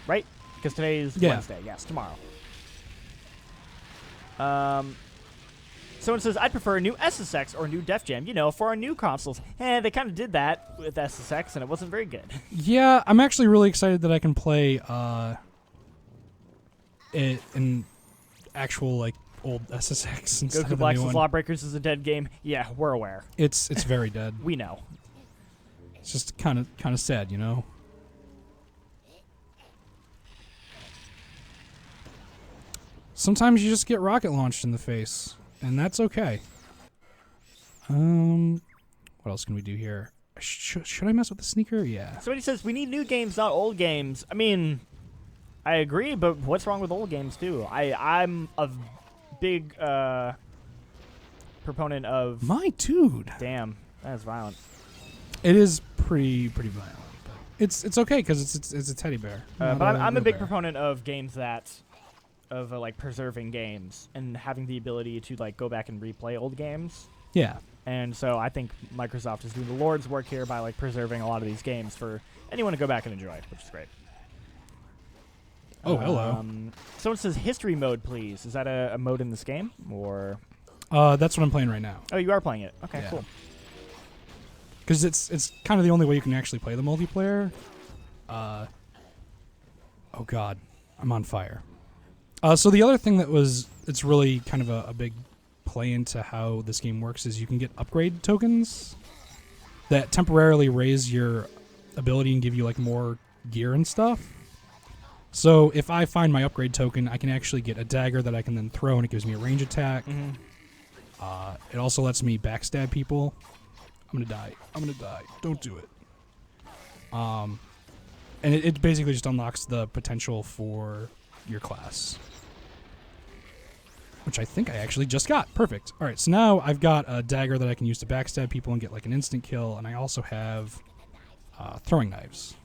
right? Because today is Wednesday. Yes, tomorrow. Someone says I'd prefer a new SSX or a new Def Jam. You know, for our new consoles. They kind of did that with SSX, and it wasn't very good. Yeah, I'm actually really excited that I can play it in actual like old SSX instead Goku of the Black new says one. Lawbreakers is a dead game. Yeah, we're aware. It's very dead. We know. It's just kind of sad, you know. Sometimes you just get rocket launched in the face, and that's okay. What else can we do here? Should I mess with the sneaker? Yeah. Somebody says we need new games, not old games. I mean, I agree, but what's wrong with old games too? I'm a big proponent of. My dude. Damn, that is violent. It is pretty violent, but it's okay because it's a teddy bear. But not I'm a real big bear. proponent of games that, like preserving games and having the ability to like go back and replay old games. Yeah. And so I think Microsoft is doing the Lord's work here by like preserving a lot of these games for anyone to go back and enjoy, which is great. Oh, hello. Someone says history mode, please. Is that a mode in this game or? That's what I'm playing right now. Oh, you are playing it. Okay, Yeah. cool. Because it's kind of the only way you can actually play the multiplayer. Oh God, I'm on fire. So the other thing it's really kind of a big play into how this game works is you can get upgrade tokens that temporarily raise your ability and give you like more gear and stuff. So if I find my upgrade token, I can actually get a dagger that I can then throw and it gives me a range attack. Mm-hmm. It also lets me backstab people. I'm gonna die. Don't do it. And it basically just unlocks the potential for your class, which I think I actually just got. Perfect. All right, so now I've got a dagger that I can use to backstab people and get like an instant kill, and I also have throwing knives,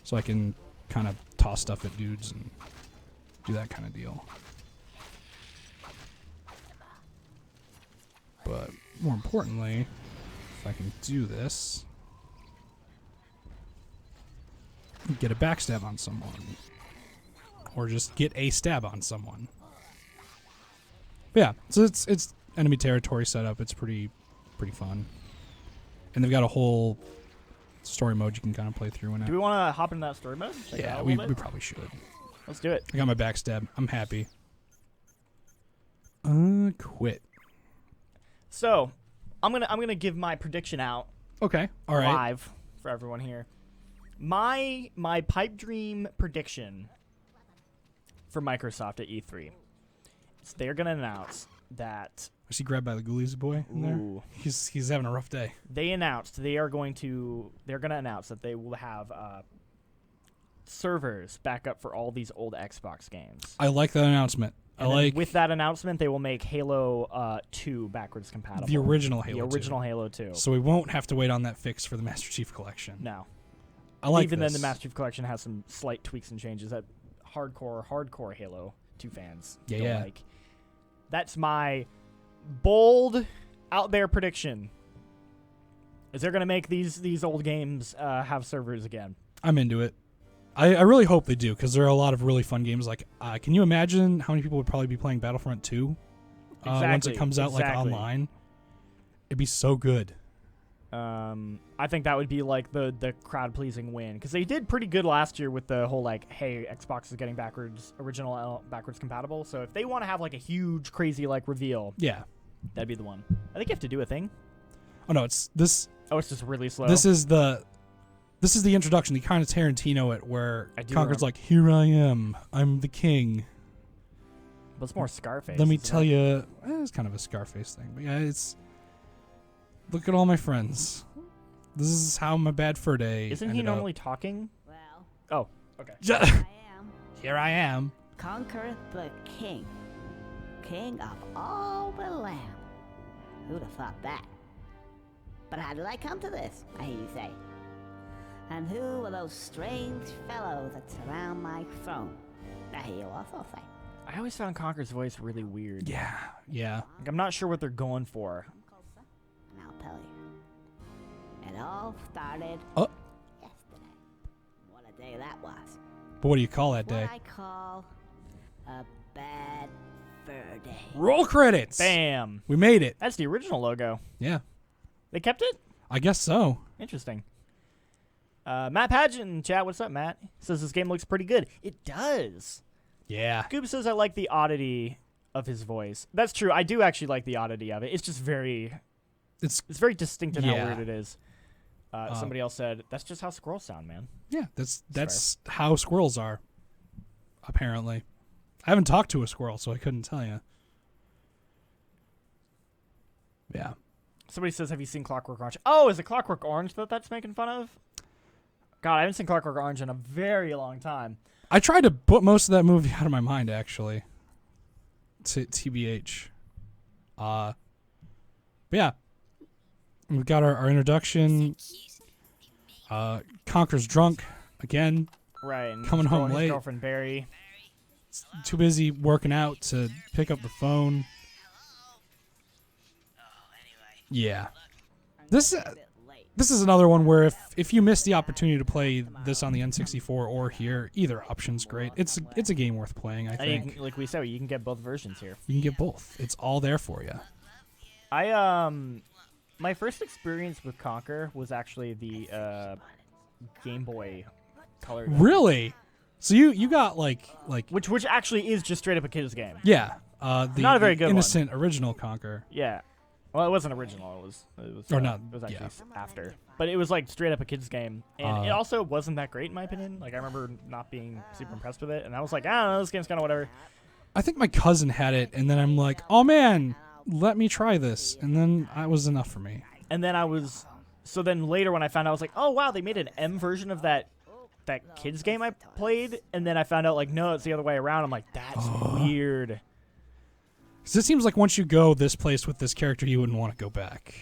so I can kind of toss stuff at dudes and do that kind of deal. But more importantly, if I can do this, get a backstab on someone, or just get a stab on someone. But yeah, so it's enemy territory setup. It's pretty fun, and they've got a whole story mode you can kind of play through. And Do we want to hop into that story mode? Check it yeah, out a we little bit? probably should. Let's do it. I got my backstab. I'm happy. Quit. So, I'm gonna give my prediction out Okay. All right. live for everyone here. My pipe dream prediction for Microsoft at E3 is they're gonna announce that Was he grabbed by the ghoulies boy in there? Ooh. He's having a rough day. they're gonna announce that they will have servers back up for all these old Xbox games. I like that announcement. And then with that announcement, they will make Halo 2 backwards compatible. the original Halo. The original 2. Halo 2. So we won't have to wait on that fix for the Master Chief Collection. No. I like Even this. then, the Master Chief Collection has some slight tweaks and changes that hardcore Halo 2 fans don't Yeah. like. That's my bold, out there prediction. Is they're going to make these old games have servers again? I'm into it. I really hope they do, because there are a lot of really fun games. Like, can you imagine how many people would probably be playing Battlefront 2 once it comes out like online? It'd be so good. I think that would be like the crowd pleasing win, because they did pretty good last year with the whole like, hey, Xbox is getting backwards compatible. So if they want to have like a huge crazy like reveal, Yeah. that'd be the one. I think you have to do a thing. Oh no, it's this. Oh, it's just really slow. This is the introduction. The kind of Tarantino it where I do Conker's remember. like, "Here I am. I'm the king. But it's more Scarface. Let me isn't tell it? you." It's kind of a Scarface thing, but yeah, it's. Look at all my friends. This is how my bad fur day. Isn't he ended up. normally talking? Well, Oh, okay. I am Here I am. Conker the king. King of all the land. Who'd have thought that? But how did I come to this, I hear you say? And who are those strange fellows that surround my throne? I hear you also say. I always found Conker's voice really weird. Yeah. Like, I'm not sure what they're going for. And I'll tell you. It all started Oh, yesterday. What a day that was. but what do you call that day? What I call a bad fur day. Roll credits. Bam. We made it. That's the original logo. Yeah. They kept it? I guess so. Interesting. Matt Pageant in chat. What's up, Matt? Says this game looks pretty good. It does. Yeah. Goob says I like the oddity of his voice. That's true. I do actually like the oddity of it. It's just very... It's It's very distinct in how Yeah. weird it is. Somebody else said, that's just how squirrels sound, man. yeah. That's how squirrels are. Apparently, I haven't talked to a squirrel, so I couldn't tell you. Yeah. Somebody says, have you seen Clockwork Orange? Oh, is it Clockwork Orange that's making fun of? God, I haven't seen Clockwork Orange in a very long time. I tried to put most of that movie out of my mind, actually. TBH. But yeah. We've got our introduction. Conker's drunk again. Right. And Coming his home his late. girlfriend Barry. Too busy working out to pick up the phone. Yeah. This is another one where if you miss the opportunity to play this on the N64 or here, either option's great. It's a game worth playing, I And you think. can, like we said, you can get both versions here. You can get both. It's all there for you. My first experience with Conker was actually the Game Boy Color. Really? So you got like Which actually is just straight up a kid's game. yeah, the Not a very good one. innocent original Conker. Yeah. Well, it wasn't original. It was Or not, It was actually yeah. after. But it was like straight up a kid's game, and it also wasn't that great in my opinion. Like I remember not being super impressed with it, and I was like, I don't know, this game's kind of whatever. I think my cousin had it, and then I'm like, oh man, let me try this, and then that was enough for me. And then then later when I found out, I was like, oh wow, they made an M version of that kids game I played, and then I found out like no, it's the other way around. I'm like, that's weird. Because it seems like once you go this place with this character, you wouldn't want to go back,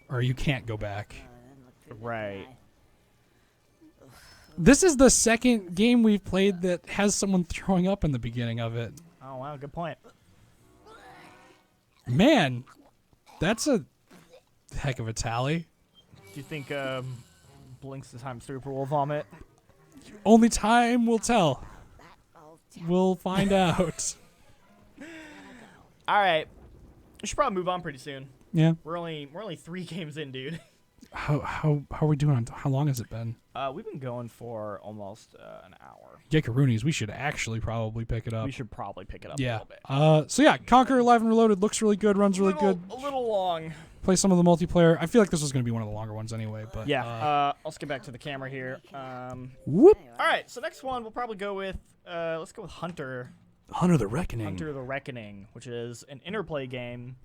or you can't go back. Right. This is the second game we've played that has someone throwing up in the beginning of it. Oh wow, good point. Man, that's a heck of a tally. Do you think Blinks the Time Trooper will vomit? Only time will tell. We'll find out. All right, we should probably move on pretty soon. Yeah. We're only 3 games in, dude. How are we doing? How long has it been? We've been going for almost an hour. Yakaroonies, we should actually probably pick it up. We should probably pick it up a Yeah. little bit. So yeah, Conquer Live and Reloaded looks really good, runs really good. A little long. Play some of the multiplayer. I feel like this was going to be one of the longer ones anyway, but Yeah. I'll skip back to the camera here. whoop. All right. So next one we'll probably go with. Let's go with Hunter. Hunter the Reckoning. Hunter the Reckoning, which is an interplay game.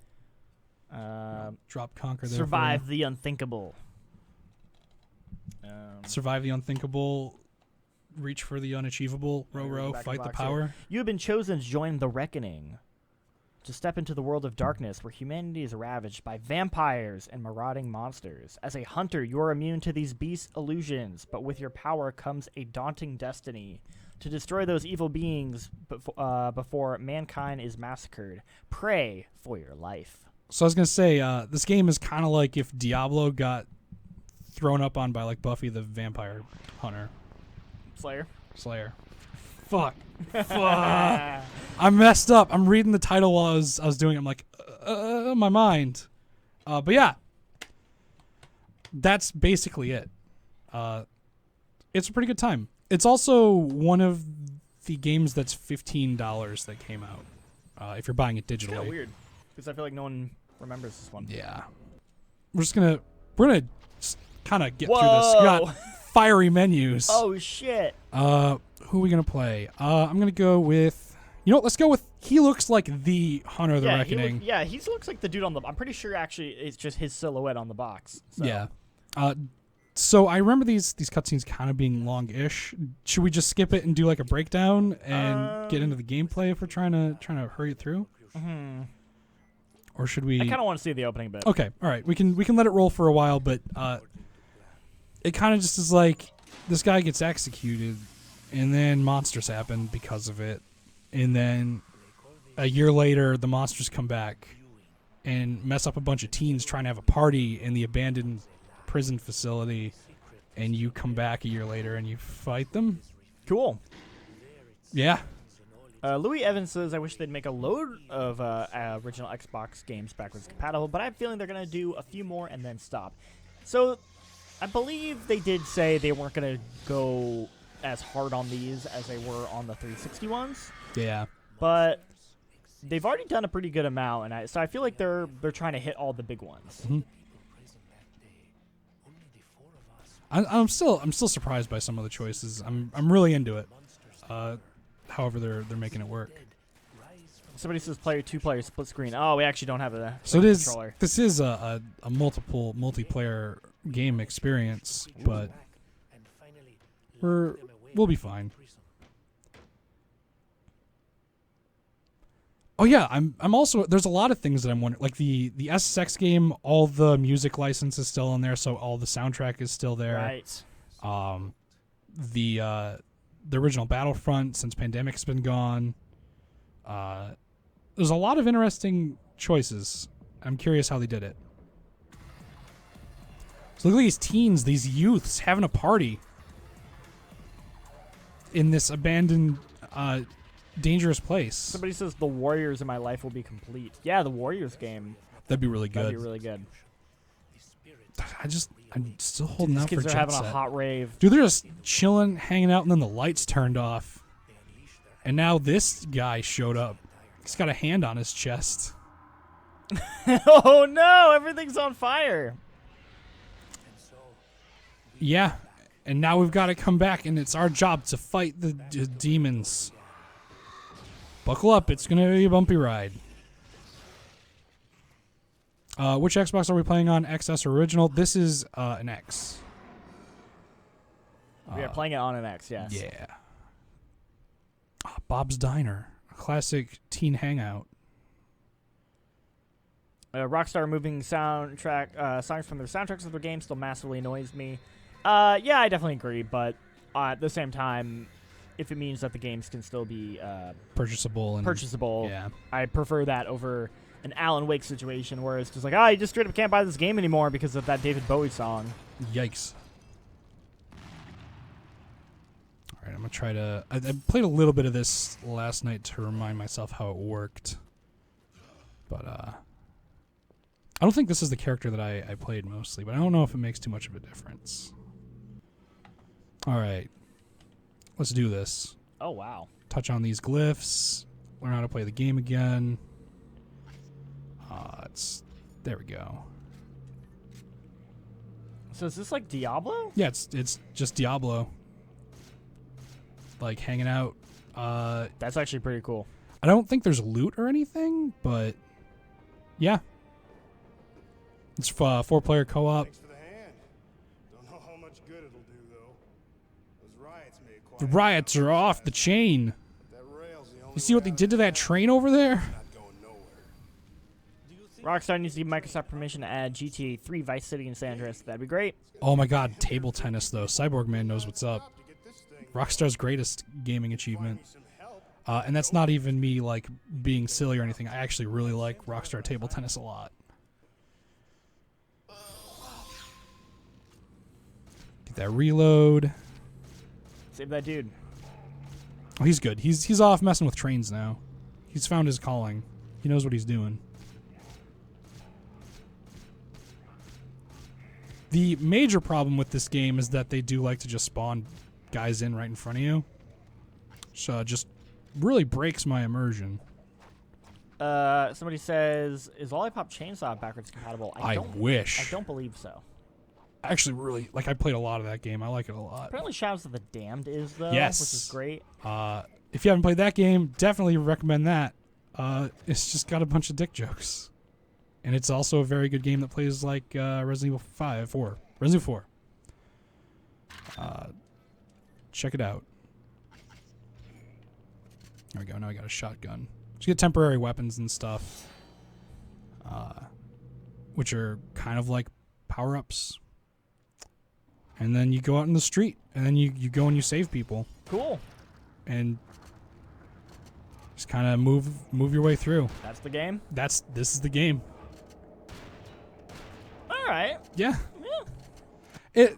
Drop Conquer there. Survive the unthinkable. Survive the unthinkable. Reach for the unachievable. Row, back in fight the box here. power. You have been chosen to join the Reckoning, to step into the world of darkness where humanity is ravaged by vampires and marauding monsters. As a hunter, you are immune to these beast illusions, but with your power comes a daunting destiny to destroy those evil beings before mankind is massacred. Pray for your life. So I was going to say, this game is kind of like if Diablo got thrown up on by like Buffy the Vampire Hunter. Slayer. Fuck. I messed up. I'm reading the title while I was doing it. I'm like, my mind. But yeah, that's basically it. It's a pretty good time. It's also one of the games that's $15 that came out. If you're buying it digitally. Kind of weird, because I feel like no one remembers this one. Yeah. We're gonna kind of get through this. We got fiery menus. Oh shit. Who are we gonna play? I'm gonna go with. You know what? Let's go with. He looks like the Hunter of the Reckoning. He looks like the dude on the. I'm pretty sure actually it's just his silhouette on the box. So. Yeah. So I remember these cutscenes kind of being long-ish. Should we just skip it and do like a breakdown and get into the gameplay if we're trying to hurry it through? Mm-hmm. Or should we? I kind of want to see the opening bit. Okay. All right. We can let it roll for a while, but it kind of just is like this guy gets executed, and then monsters happen because of it, and then a year later, the monsters come back and mess up a bunch of teens trying to have a party in the abandoned prison facility, and you come back a year later and you fight them. Cool. Yeah. Louis Evans says, I wish they'd make a load of original Xbox games backwards compatible, but I have a feeling they're going to do a few more and then stop. So I believe they did say they weren't going to go as hard on these as they were on the 360 ones, Yeah. but they've already done a pretty good amount, and so I feel like they're trying to hit all the big ones. Mm-hmm. I'm still surprised by some of the choices. I'm really into it. However, they're making it work. Somebody says two-player split screen. Oh, we actually don't have a So it is. controller. This is a multiplayer game experience, but we'll be fine. Oh yeah, I'm also, there's a lot of things that I'm wondering, like the SSX game, all the music license is still in there, so all the soundtrack is still there. Right. The original Battlefront, since Pandemic's been gone. There's a lot of interesting choices. I'm curious how they did it. So look at these teens, these youths having a party in this abandoned, dangerous place. Somebody says the Warriors in my life will be complete. Yeah, the Warriors game. That'd be really good. That'd be really good. I'm still holding These out for kids are Jet having Set. a hot rave. Dude, they're just chilling, hanging out, and then the lights turned off. And now this guy showed up. He's got a hand on his chest. Oh no, everything's on fire. Yeah, and now we've got to come back, and it's our job to fight the demons. Buckle up, it's going to be a bumpy ride. Which Xbox are we playing on? XS or original? This is an X. We are playing it on an X, yes. Yeah. Bob's Diner, a classic teen hangout. Rockstar removing soundtrack songs from their soundtracks of their games still massively annoys me. Yeah, I definitely agree, but at the same time, if it means that the games can still be Purchasable. Yeah. I prefer that over an Alan Wake situation where it's just like, you just straight up can't buy this game anymore because of that David Bowie song. Yikes. All right, I'm going to try to... I played a little bit of this last night to remind myself how it worked. But, I don't think this is the character that I played mostly, but I don't know if it makes too much of a difference. All right. Let's do this. Oh, wow. Touch on these glyphs. Learn how to play the game again. There we go. So is this like Diablo? Yeah, it's just Diablo. Like hanging out. That's actually pretty cool. I don't think there's loot or anything, but yeah. It's 4-player co-op. Thanks for the hand. Don't know how much good it'll do, though. Those riots made quite The riots are off the chain. that rail's the only You see what they did to that train over there? not going nowhere. Rockstar needs to give Microsoft permission to add GTA 3, Vice City, and San Andreas. That'd be great. Oh my god, table tennis though. Cyborg Man knows what's up. To get this thing, Rockstar's greatest gaming achievement. some help. And that's not even me like being silly or anything. I actually really like Rockstar table tennis a lot. Get that reload. Save that dude. Oh, he's good. He's off messing with trains now. He's found his calling. He knows what he's doing. The major problem with this game is that they do like to just spawn guys in right in front of you. So just really breaks my immersion. Somebody says, is Lollipop Chainsaw backwards compatible? I wish. I don't believe so. I actually really like. I played a lot of that game. I like it a lot. Apparently Shadows of the Damned is, though, Yes. which is great. If you haven't played that game, definitely recommend that. It's just got a bunch of dick jokes, and it's also a very good game that plays like Resident Evil 4. Resident Evil 4. Check it out. There we go. Now I got a shotgun. So you get temporary weapons and stuff, which are kind of like power-ups. And then you go out in the street, and then you go and you save people. Cool. And Just kind of move your way through. That's the game. This is the game. All right. Yeah. Yeah.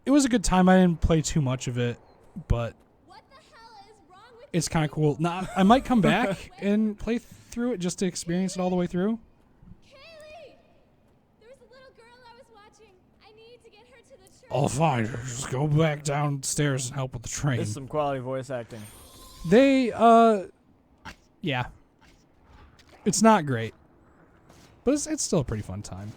It was a good time. I didn't play too much of it, but What the hell is wrong with it's kind of cool. Now, I might come back and play through it just to experience it all the way through. Kaylee? There was a little girl I was watching. I need to get her to the church. Oh, fine. Just go back downstairs and help with the train. This is some quality voice acting. They, yeah. It's not great, but it's still a pretty fun time.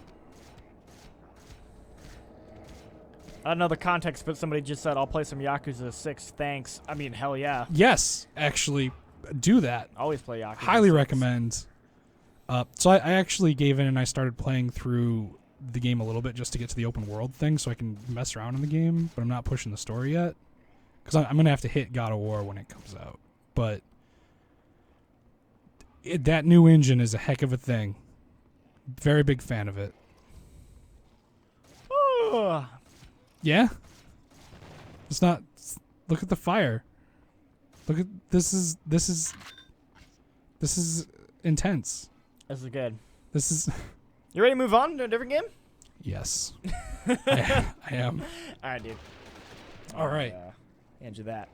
I don't know the context, but somebody just said, I'll play some Yakuza 6, thanks. I mean, hell yeah. Yes, actually, do that. Always play Yakuza Highly 6. recommend. So I actually gave in and I started playing through the game a little bit just to get to the open world thing so I can mess around in the game, but I'm not pushing the story yet. Because I'm going to have to hit God of War when it comes out. But that new engine is a heck of a thing. Very big fan of it. Ugh. Yeah? It's not... Look at the fire. Look at... This is intense. This is good. This is... You ready to move on to a different game? Yes. I am. All right, dude. All right. Hand you that.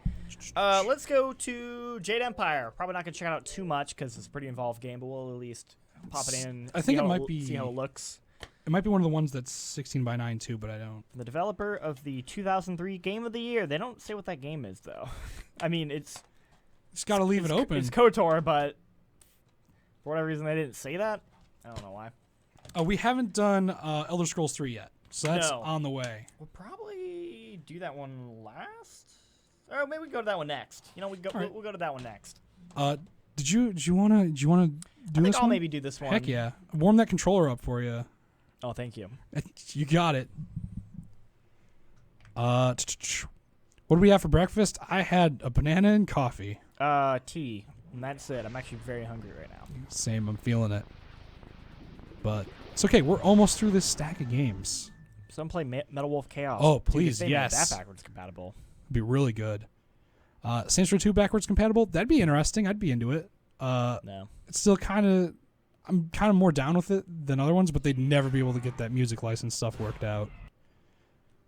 Let's go to Jade Empire. Probably not going to check it out too much because it's a pretty involved game, but we'll at least pop it in. I think see it how might be... See how it looks. It might be one of the ones that's 16:9 too, but I don't. The developer of the 2003 Game of the Year. They don't say what that game is, though. I mean, it's Just got to leave it open. It's KOTOR, but for whatever reason, they didn't say that. I don't know why. We haven't done Elder Scrolls 3 yet, so that's No. on the way. We'll probably do that one last. Or maybe we go to that one next. You know, right. we'll go to that one next. Did you wanna do I this think I'll one? maybe do this one. Heck yeah! Warm that controller up for you. Oh, thank you. You got it. What do we have for breakfast? I had a banana and coffee. Tea. And that's it. I'm actually very hungry right now. Same, I'm feeling it. But it's okay. We're almost through this stack of games. Someone play Metal Wolf Chaos. Oh, Dude, please, if they made yes. that backwards compatible. It'd be really good. Saints Row 2 backwards compatible? That'd be interesting. I'd be into it. No. It's still I'm kind of more down with it than other ones, but they'd never be able to get that music license stuff worked out.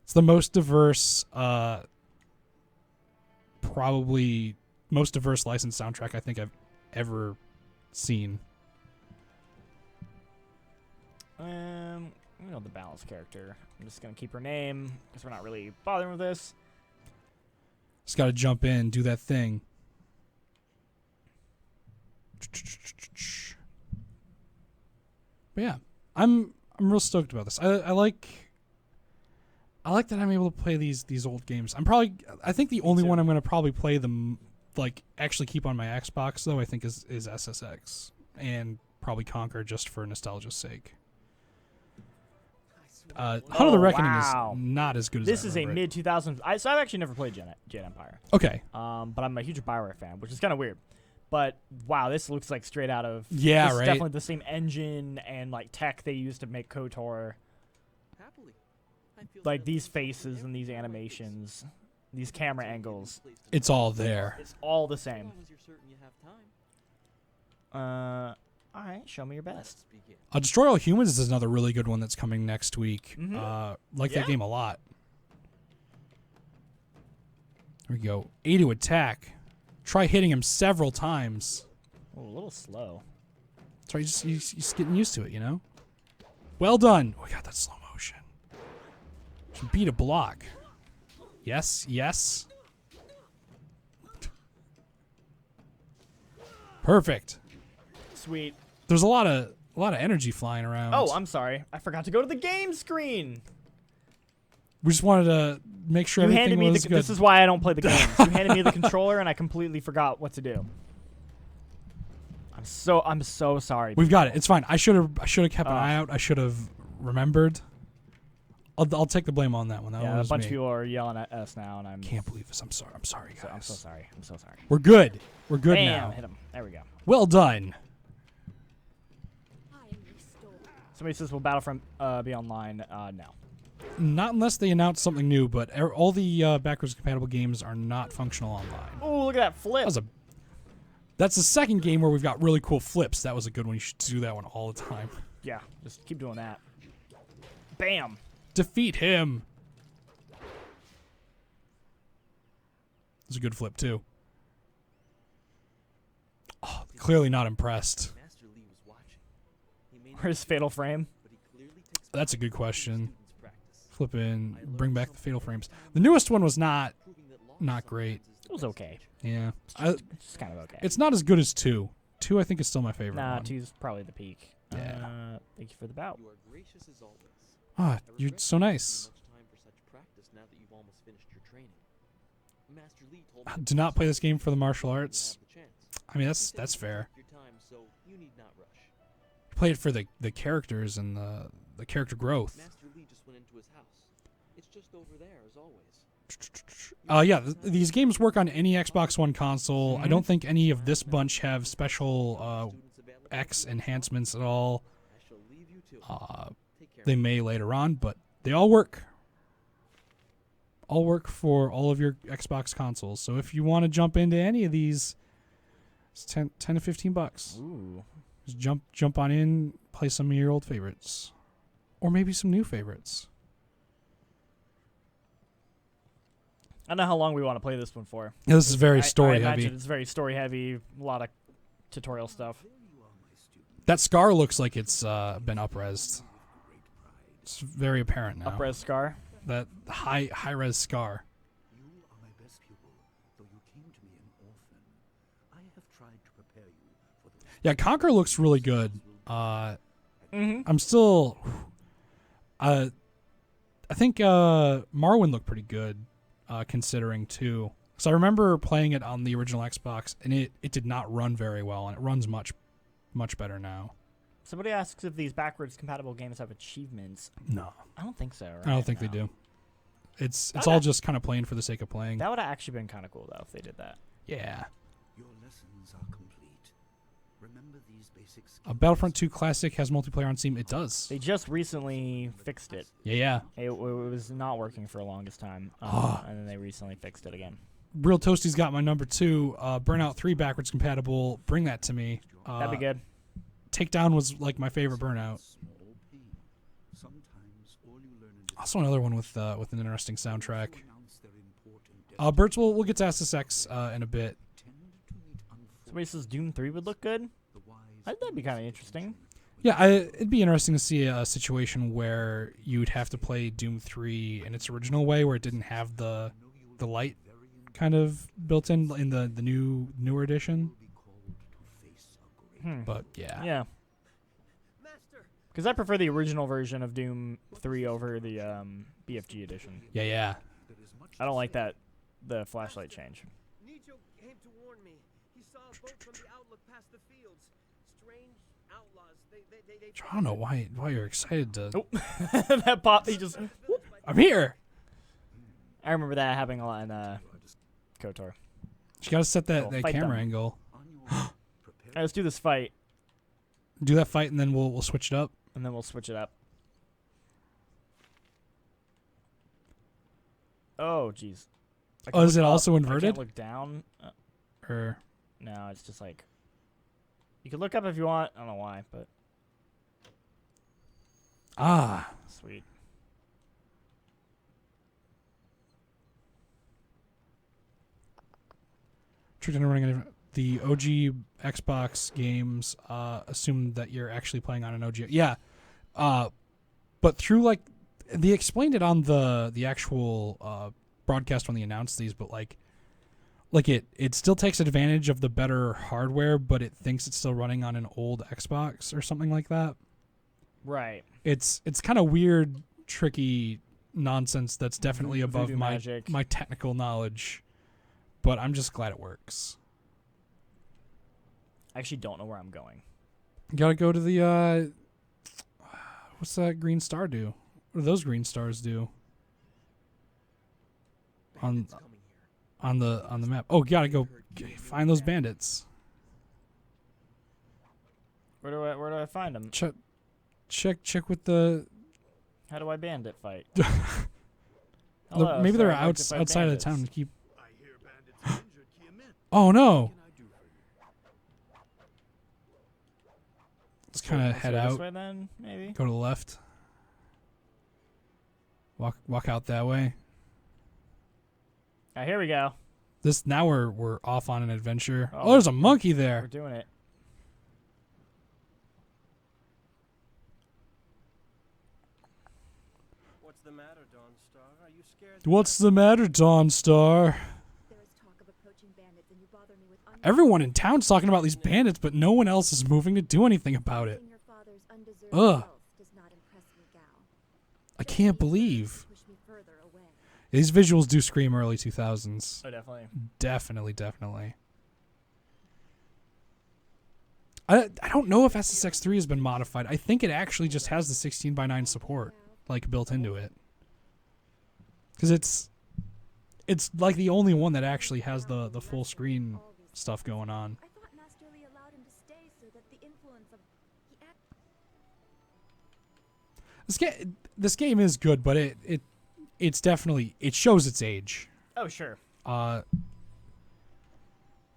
It's the most diverse, probably most diverse licensed soundtrack I think I've ever seen. You know the balance character. I'm just gonna keep her name because we're not really bothering with this. Just got to jump in, do that thing. But yeah, I'm real stoked about this. I like that I'm able to play these old games. I think the only one I'm gonna probably play them like actually keep on my Xbox though I think is SSX and probably Conker just for nostalgia's sake. Hunt of the Reckoning wow. is not as good as This I is a remember it. mid-2000s. So I've actually never played Jade Empire. Okay. But I'm a huge Bioware fan, which is kind of weird. But wow, this looks like straight out of Yeah, this is right? definitely the same engine and like tech they used to make KOTOR. Like these faces and these animations, these camera angles. It's all there. It's all the same. All right, show me your best. Destroy All Humans is another really good one that's coming next week. Mhm. Like Yeah. that game a lot. Here we go. A to attack. Try hitting him several times. Oh, a little slow. Sorry, you're just getting used to it, you know? Well done. Oh, I got that slow motion. Should beat a block. Yes, yes. Perfect. Sweet. There's a lot of energy flying around. Oh, I'm sorry. I forgot to go to the game screen. We just wanted to make sure You everything handed me was good. This is why I don't play the games. You handed me the controller and I completely forgot what to do. I'm so sorry. We've got it. It's fine. I should have kept an eye out. I should have remembered. I'll take the blame on that one. That Yeah, one a was bunch me. of people are yelling at us now, and I'm Can't believe this. I'm sorry. I'm sorry, guys. I'm so sorry. I'm so sorry. We're good. We're good Bam! now. Hit him. There we go. Well done. I am restored. Somebody says, "Will Battlefront be online?" No. Not unless they announce something new, but all the backwards compatible games are not functional online. Oh, look at that flip. That was That's the second game where we've got really cool flips. That was a good one. You should do that one all the time. Yeah, just keep doing that. Bam. Defeat him. It's a good flip, too. Oh, clearly not impressed. Where's Fatal Frame? That's a good question. Flip in, bring back the Fatal Frames. The newest one was not great. It was okay. Yeah. It's just kind of okay. It's not as good as 2. 2, I think, is still my favorite Nah, one. 2's probably the peak. Yeah. Thank you for the bout. Ah, you're so nice. Do not play this game for the martial arts. I mean, that's fair. Play it for the characters and the character growth. Yeah, these games work on any Xbox One console. I don't think any of this bunch have special X enhancements at all. They may later on, but they all work. All work for all of your Xbox consoles. So if you want to jump into any of these, it's 10 to $15. Ooh. Just jump on in, play some of your old favorites, or maybe some new favorites. I don't know how long we want to play this one for. Yeah, this is very story I heavy. imagine it's very story heavy. A lot of tutorial stuff. That scar looks like it's been up-resed. It's very apparent now. Up-res scar. That high-res scar. You are my best pupil, though you came to me an orphan. I have tried to prepare you for the... Yeah, Conker looks really good. I'm still... I think Morrowind looked pretty good, considering, too. So I remember playing it on the original Xbox, and it did not run very well, and it runs much better now. Somebody asks if these backwards compatible games have achievements. No. I don't think so. Right? I don't think they do. It's all just kind of playing for the sake of playing. That would have actually been kind of cool, though, if they did that. Yeah. Your lessons are complete. Remember these basic skills. Battlefront 2 Classic has multiplayer on Steam. It does. They just recently fixed it. Yeah. It was not working for the longest time, and then they recently fixed it again. Real Toasty's got my number 2. Burnout 3 backwards compatible. Bring that to me. That'd be good. Takedown was like my favorite Burnout. Also another one with an interesting soundtrack. Bertz, we'll get to SSX in a bit. Somebody says Doom 3 would look good. That'd be kind of interesting. Yeah, it'd be interesting to see a situation where you'd have to play Doom 3 in its original way, where it didn't have the light kind of built in the newer edition. But yeah. Yeah. Because I prefer the original version of Doom 3 over the BFG edition. Yeah. I don't like the flashlight change. Nijo came to warn me. He saw a boat from the outlook past the fields. Strange outlaws. They I don't know why you're excited to. Oh, that pop. He just. Whoop. I'm here. I remember that happening a lot in KOTOR. You gotta set that fight camera them. angle. Alright, let's do this fight, Do that fight, and then we'll switch it up. and then we'll switch it up. Oh, jeez. I can Oh, is look it up. also I inverted? can't look down. Or No, it's just like. You can look up if you want. I don't know why, but sweet. The OG Xbox games assume that you're actually playing on an OG. Yeah, but through like they explained it on the actual broadcast when they announced these, but like it still takes advantage of the better hardware, but it thinks it's still running on an old Xbox or something like that. Right. It's kind of weird, tricky nonsense that's definitely above Voodoo my magic. my technical knowledge, but I'm just glad it works. I actually don't know where I'm going. You gotta go to the what's that green star do? What do those green stars do? On the map. Oh, you gotta go find those bandits. Where do I find them? Check with the. How do I bandit fight? Maybe they're outside of the town to keep. Oh no! Let's kind of head This out. way then, maybe. Go to the left. Walk out that way. Here we go. Now we're off on an adventure. Oh, Oh, there's a monkey We're there. doing it. What's the matter, Dawnstar? Are you scared? What's the matter, Dawnstar? There is talk of approaching bandits, and you bother me with Everyone in town's talking about these bandits, but no one else is moving to do anything about it. your father's undeserved Ugh. wealth does not impress me, Gal. I can't believe. Push me further away. These visuals do scream early 2000s. Oh, definitely. Definitely. I don't know if SSX3 has been modified. I think it actually just has the 16:9 support, like, built into it. Because it's like the only one that actually has the full screen stuff going on. I thought Master Lee allowed him to stay so that the influence of This game is good, but it's definitely, it shows its age. Oh, sure.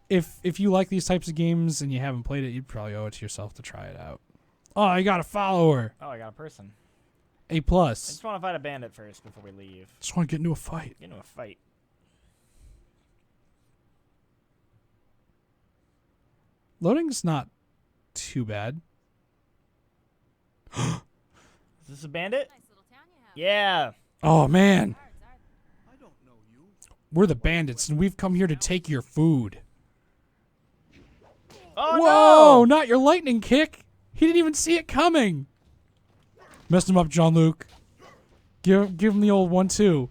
If you like these types of games and you haven't played it, you'd probably owe it to yourself to try it out. Oh, I got a follower. Oh, I got a person. A+. I just want to fight a bandit first before we leave. Just want to get into a fight. Get into a fight. Loading's not too bad. Is this a bandit? Yeah. Oh, man. I don't know you. We're the bandits, and we've come here to take your food. Oh, Whoa, no! not your lightning kick. He didn't even see it coming. Messed him up, Jean Luc. Give him the old 1-2.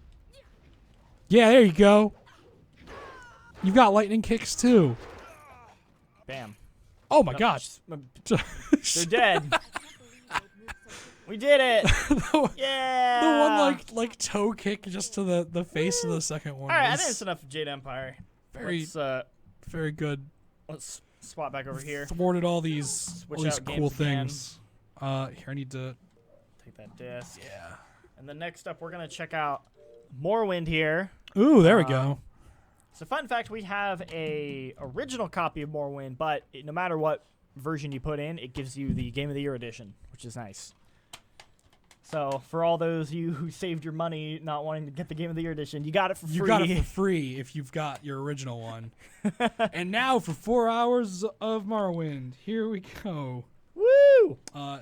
Yeah, there you go. You've got lightning kicks, too. Bam. Oh, my gosh. They're dead. We did it. Yeah. The one like toe kick just to the face of the second one. All right, I was think it's enough of Jade Empire. very very good. Let's swap back over here. Thwarted all these Switch out cool games again. things. Here I need to Take that disc. Yeah. And then next up, we're gonna check out Morrowind here. Ooh, there we go. So fun fact, we have a original copy of Morrowind, but no matter what version you put in, it gives you the Game of the Year edition, which is nice. So for all those of you who saved your money not wanting to get the Game of the Year edition, you got it for free. You got it for free if you've got your original one. And now for 4 hours of Morrowind. Here we go. Woo!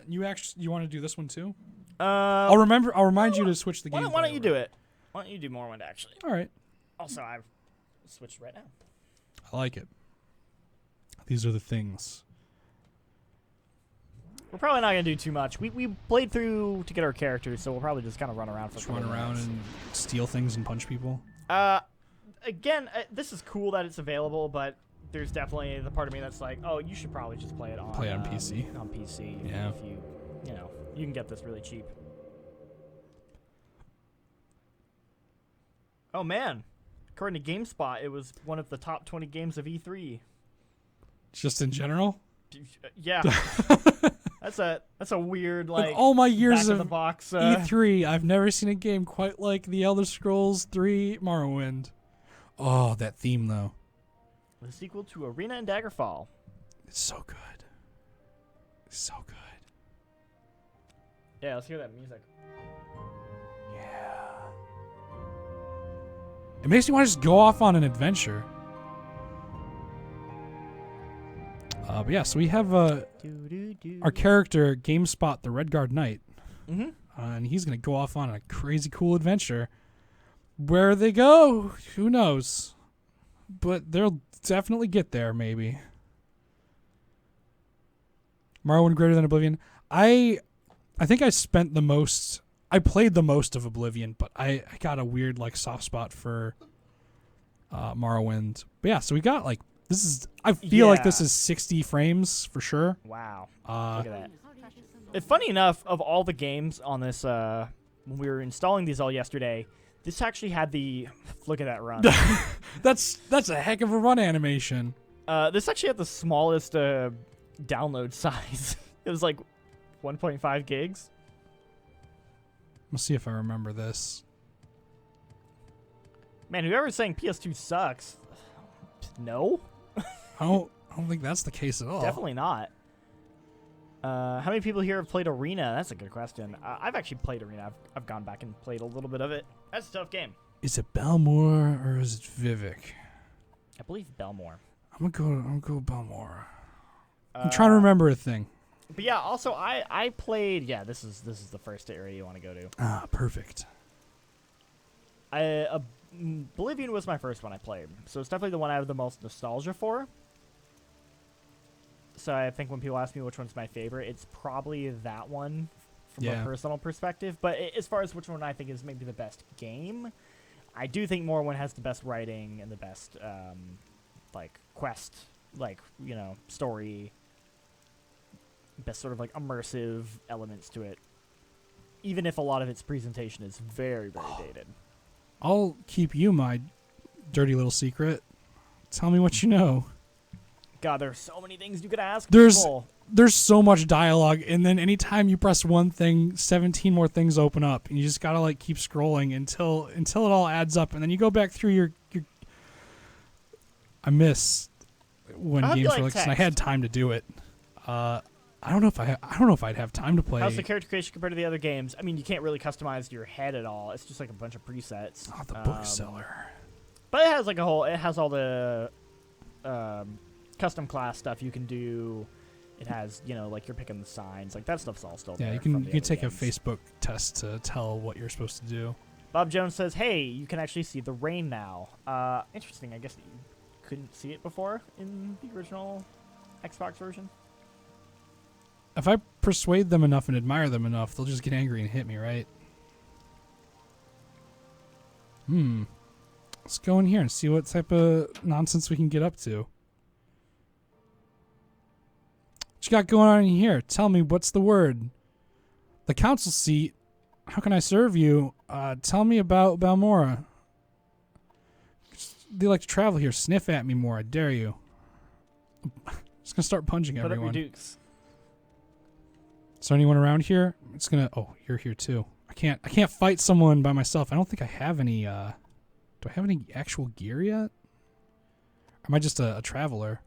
You want to do this one too? I'll remind you to switch the game. Why don't you do it? Why don't you do Morrowind actually? All right. Also, I've switched right now. I like it. These are the things. We're probably not gonna do too much. We played through to get our characters, so we'll probably just kind of run around for. Just run around and steal things and punch people. Again, this is cool that it's available, but there's definitely the part of me that's like, oh, you should probably just play it on PC. On PC, Yeah. If you can get this really cheap. Oh man, according to GameSpot, it was one of the top 20 games of E3. Just in general. Yeah. That's a weird, like, in all my years back of the box, E3, I've never seen a game quite like The Elder Scrolls 3 Morrowind. Oh, that theme though. The sequel to Arena and Daggerfall. It's so good. It's so good. Yeah, let's hear that music. Yeah. It makes me want to just go off on an adventure. But yeah, so we have our character, GameSpot, the Redguard Knight. Mm-hmm. And he's going to go off on a crazy cool adventure. Where they go, who knows? But they'll definitely get there, maybe. Morrowind greater than Oblivion. I think I spent the most... I played the most of Oblivion, but I got a weird like soft spot for Morrowind. But yeah, so we got like... This is... I feel like this is 60 frames for sure. Wow. Look at that. It's funny enough, of all the games on this, when we were installing these all yesterday, this actually had the... Look at that run. That's a heck of a run animation. This actually had the smallest download size. It was like 1.5 gigs. Let's see if I remember this. Man, whoever's saying PS2 sucks, no. I don't think that's the case at all. Definitely not. How many people here have played Arena? That's a good question. I've actually played Arena. I've gone back and played a little bit of it. That's a tough game. Is it Belmore or is it Vivek? I believe Belmore. I'm gonna go Belmore. I'm trying to remember a thing. But yeah, also I played. Yeah, this is the first area you want to go to. Ah, perfect. Oblivion was my first one I played, so it's definitely the one I have the most nostalgia for. So I think when people ask me which one's my favorite, it's probably that one from a personal perspective. But as far as which one I think is maybe the best game, I do think Morrowind has the best writing and the best like quest, like, you know, story, best sort of like immersive elements to it. Even if a lot of its presentation is very, very dated. I'll keep you my dirty little secret. Tell me what you know. God, there's so many things you could ask There's people. there's so much dialogue, and then anytime you press one thing, 17 more things open up, and you just gotta like keep scrolling until it all adds up, and then you go back through your. I miss when I hope you games like were like this, and I text. had time to do it. I don't know if I'd have time to play. How's the character creation compared to the other games? I mean, you can't really customize your head at all. It's just like a bunch of presets. Oh, the bookseller. But it has like it has all the custom class stuff you can do. It has, you know, like you're picking the signs. Like that stuff's all still there. Yeah, you from can the you other take games. a Facebook test to tell what you're supposed to do. Bob Jones says, hey, you can actually see the rain now. Interesting. I guess that you couldn't see it before in the original Xbox version. If I persuade them enough and admire them enough, they'll just get angry and hit me, right? Let's go in here and see what type of nonsense we can get up to. What you got going on in here? Tell me, what's the word? The council seat. How can I serve you? Tell me about Balmora. They like to travel here. Sniff at me more. I dare you. I'm just gonna start punching Put up everyone. your dukes. Is there anyone around here? It's gonna. Oh, you're here too. I can't fight someone by myself. I don't think I have any. Do I have any actual gear yet? Or am I just a traveler?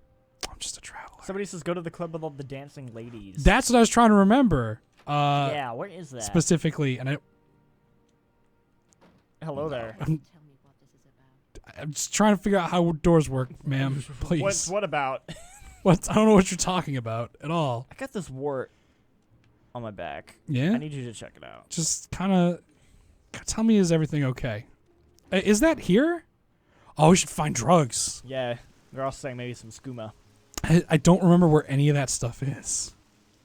I'm just a traveler. Somebody says go to the club with all the dancing ladies. That's what I was trying to remember. Yeah, where is that? Specifically, and Hello there. I'm just trying to figure out how doors work, ma'am. Please. What about? What? I don't know what you're talking about at all. I got this wart on my back. Yeah? I need you to check it out. Just kind of tell me, is everything okay? Is that here? Oh, we should find drugs. Yeah, they're also saying maybe some skooma. I don't remember where any of that stuff is.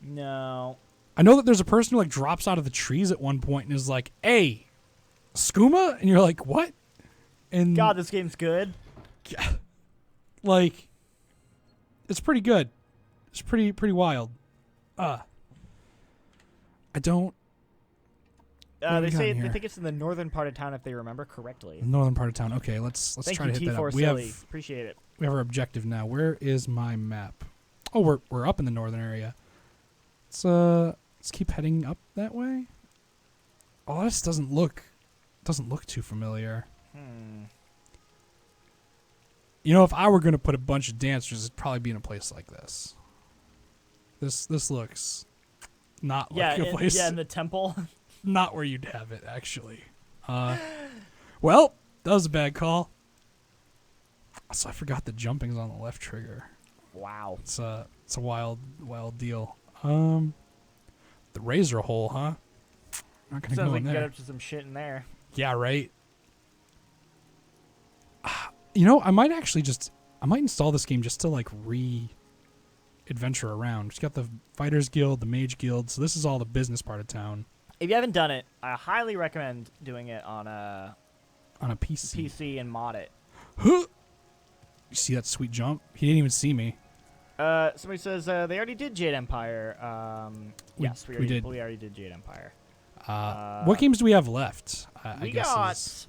No. I know that there's a person who like drops out of the trees at one point and is like, "Hey, skooma," and you're like, "What?" And God, this game's good. like, it's pretty good. It's pretty wild. I don't. What do They we got say in they here? think it's in the northern part of town if they remember correctly. Northern part of town. Okay, let's Thank try you, to hit that T4 up. Silly. Appreciate it. We have our objective now. Where is my map? Oh, we're up in the northern area. Let's keep heading up that way. Oh, this doesn't look too familiar. You know, if I were gonna put a bunch of dancers, it'd probably be in a place like this. This looks not like a place. Yeah, in the temple. Not where you'd have it, actually. Well, that was a bad call. So I forgot the jumping's on the left trigger. Wow. It's a wild deal. The razor hole, huh? Not gonna Sounds go like in you get there. up to some shit in there. Yeah, right. You know, I might install this game just to like adventure around. It's got the Fighters Guild, the Mage Guild, so this is all the business part of town. If you haven't done it, I highly recommend doing it on a PC. PC and mod it. You see that sweet jump? He didn't even see me. Somebody says they already did Jade Empire. Yes, we did. already did Jade Empire. What games do we have left? I We guess got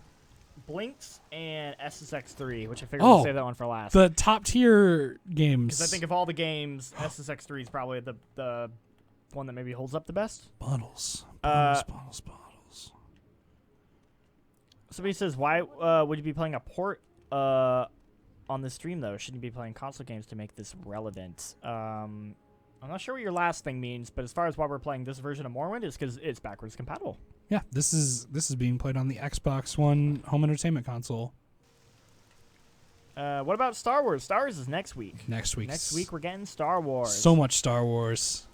Blinks and SSX3, which I figured Oh, we'll save that one for last. the top tier games. Because I think of all the games, SSX3 is probably the one that maybe holds up the best. bottles. Somebody says, why would you be playing a port on the stream, though? Shouldn't you be playing console games to make this relevant? I'm not sure what your last thing means, but as far as why we're playing this version of Morrowind is because it's backwards compatible. Yeah, this is being played on the Xbox One home entertainment console. What about Star Wars? Star Wars is next week. Next week. Next week we're getting Star Wars. So much Star Wars.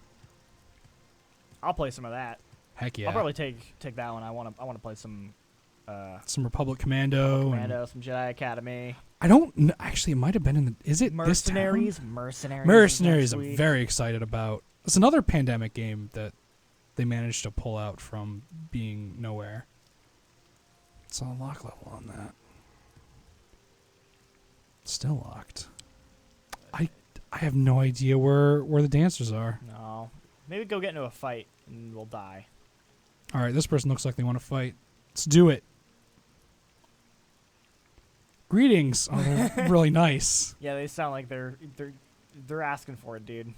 I'll play some of that. Heck yeah. I'll probably take that one. I want to play some Republic Commando. some Jedi Academy. I don't know. Actually, it might have been in the. Is it Mercenaries? this town? Mercenaries. Mercenaries. Next I'm week. very excited about. It's another pandemic game that they managed to pull out from being nowhere. It's on lock level on that. Still locked. I have no idea where the dancers are. No. Maybe go get into a fight and we'll die. All right, this person looks like they want to fight. Let's do it. Greetings. Oh, they're really nice. Yeah, they sound like they're asking for it, dude.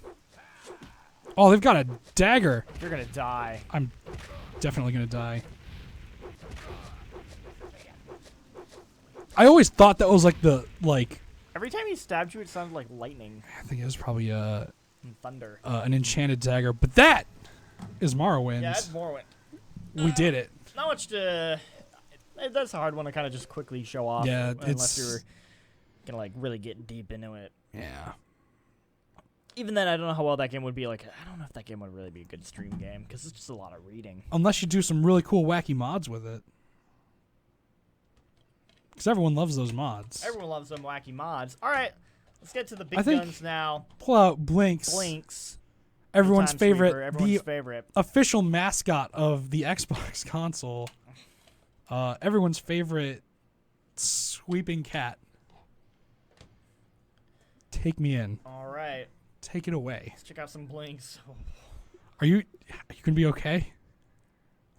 Oh, they've got a dagger. You're gonna die. I'm definitely gonna die. I always thought that was like Every time he stabbed you, it sounded like lightning I think it was probably and thunder. an enchanted dagger, but that is Morrowind. Yeah, that's Morrowind. We did it. Not much to. That's a hard one to kind of just quickly show off. Yeah, unless you're gonna like really get deep into it. Yeah. Even then, I don't know how well that game would be. Like, I don't know if that game would really be a good stream game because it's just a lot of reading. Unless you do some really cool, wacky mods with it. Because everyone loves those mods. Everyone loves some wacky mods. All right, let's get to the big I think- guns now. Pull out Blinks. Blinks. Everyone's Time favorite. Sweeper, everyone's The favorite. official mascot of the Xbox console. Everyone's favorite sweeping cat. Take me in. All right, Take it away. let's check out some Blinks. Are you gonna be okay?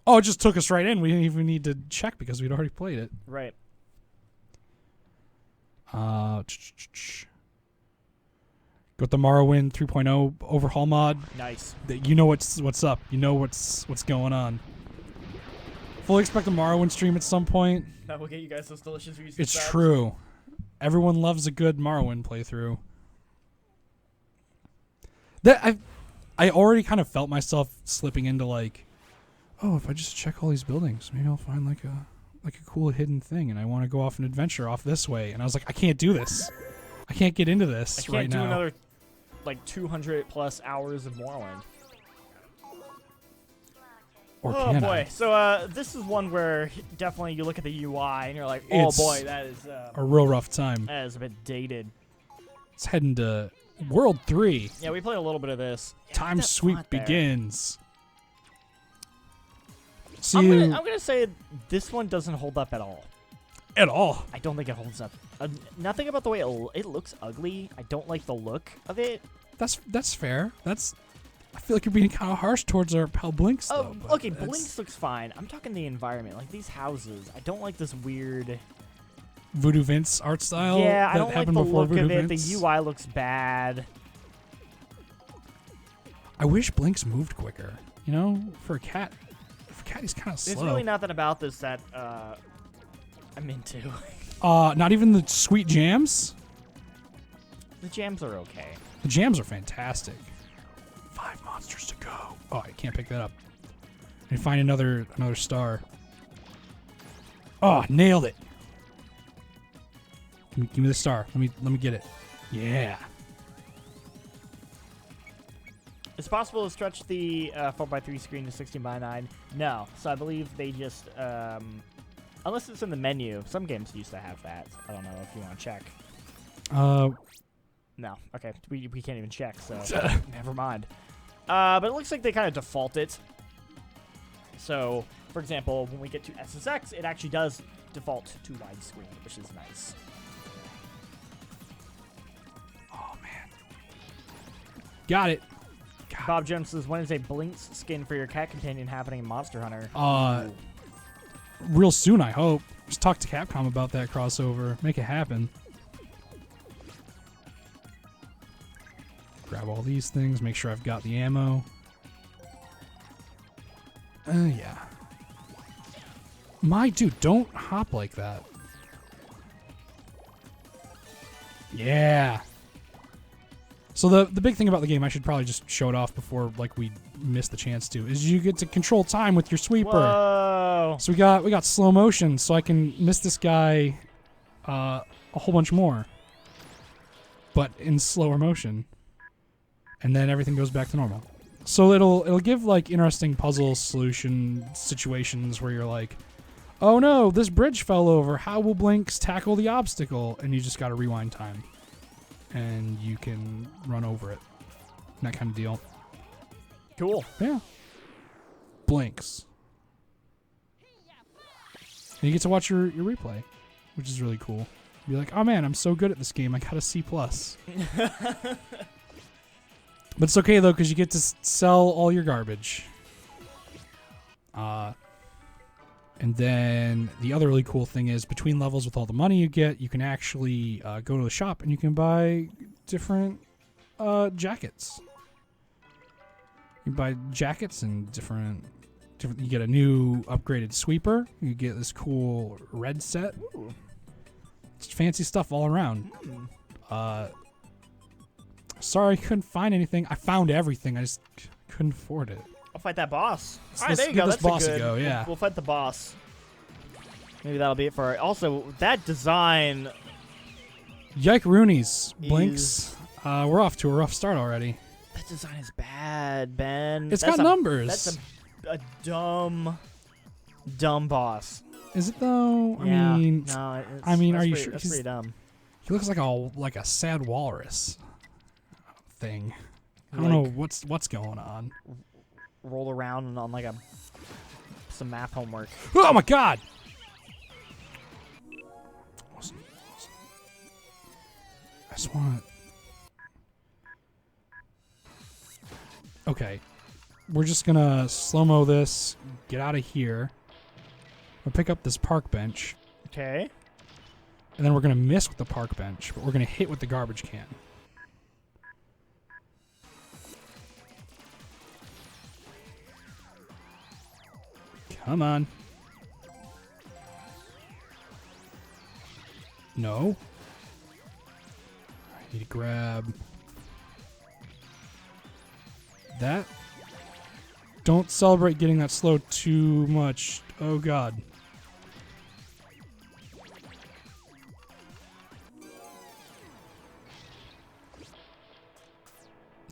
Oh, it just took us right in. We didn't even need to check because we'd already played it. Right. Got the Morrowind 3.0 overhaul mod. Nice. You know what's up. You know what's going on. Fully expect a Morrowind stream at some point. That will get you guys those delicious views. It's true. Everyone loves a good Morrowind playthrough. That I already kind of felt myself slipping into like, oh, if I just check all these buildings, maybe I'll find like a cool hidden thing, and I want to go off an adventure off this way. And I was like, I can't do this. I can't get into this I can't right do now. another like 200 plus hours of Morrowind. Or Oh can boy. I? So this is one where definitely you look at the UI and you're like, oh It's boy, that a real rough time. is a bit dated. Let's head into World 3. Yeah, we played a little bit of this. Yeah, Time that sweep font there. begins. See I'm you gonna say this one doesn't hold up at all. at all. I don't think it holds up. Nothing about the way it looks ugly. I don't like the look of it. That's fair. I feel like you're being kind of harsh towards our pal Blinks, though. but Okay, that's- Blinks looks fine. I'm talking the environment, like these houses. I don't like this weird. Voodoo Vince art style. Yeah, I that don't like happened the before look Voodoo of it. Vince. The UI looks bad. I wish Blinks moved quicker. You know, for a cat, he's kind of slow. There's really nothing about this that I'm into. Not even the sweet jams. The jams are okay. The jams are fantastic. 5 monsters to go. Oh, I can't pick that up. And find another star. Oh, nailed it. Give me the star. Let me get it. Yeah. It's possible to stretch the 4x3 screen to 16:9. No, so I believe they just unless it's in the menu. Some games used to have that. I don't know if you want to check. No. Okay, we can't even check, so never mind. But it looks like they kind of default it. So, for example, when we get to SSX, it actually does default to widescreen, which is nice. Oh man. Got it. Bob Jones says, when is a Blinks skin for your cat companion happening in Monster Hunter? Real soon, I hope. Just talk to Capcom about that crossover. Make it happen. Grab all these things. Make sure I've got the ammo. Yeah. My dude, don't hop like that. Yeah. So the big thing about the game, I should probably just show it off before like we miss the chance to, is you get to control time with your sweeper. Whoa. So we got slow motion, so I can miss this guy a whole bunch more, but in slower motion, and then everything goes back to normal. So it'll give like interesting puzzle solution situations where you're like, oh no, this bridge fell over. How will Blinks tackle the obstacle? And you just got to rewind time, and you can run over it. That kind of deal. Cool. Yeah. Blinks. And you get to watch your replay, which is really cool. Be like, oh man, I'm so good at this game. I got a C+. But it's okay though, because you get to sell all your garbage. And then the other really cool thing is between levels with all the money you get, you can actually go to the shop and you can buy different jackets. You buy jackets and different. You get a new upgraded sweeper. You get this cool red set. Ooh. It's fancy stuff all around. Sorry, I couldn't find anything. I found everything. I just couldn't afford it. I'll fight that boss. So All right, let's there you give go. this That's boss a a good. go, yeah. We'll fight the boss. Maybe that'll be it for. Also, that design. Yike Roonies. Blinks. We're off to a rough start already. That design is bad, Ben. It's That's got numbers. That's a dumb boss. Is it though? Yeah. I mean, No, are you pretty, sure? That's pretty dumb. He looks like a sad walrus thing. I don't know what's going on. Roll around on like some math homework. Oh my god! I just want to. Okay, we're just gonna slow-mo this. Get out of here. We'll pick up this park bench. Okay. And then we're going to miss with the park bench, but we're going to hit with the garbage can. Come on. No. I need to grab that. Don't celebrate getting that slow too much. Oh, God.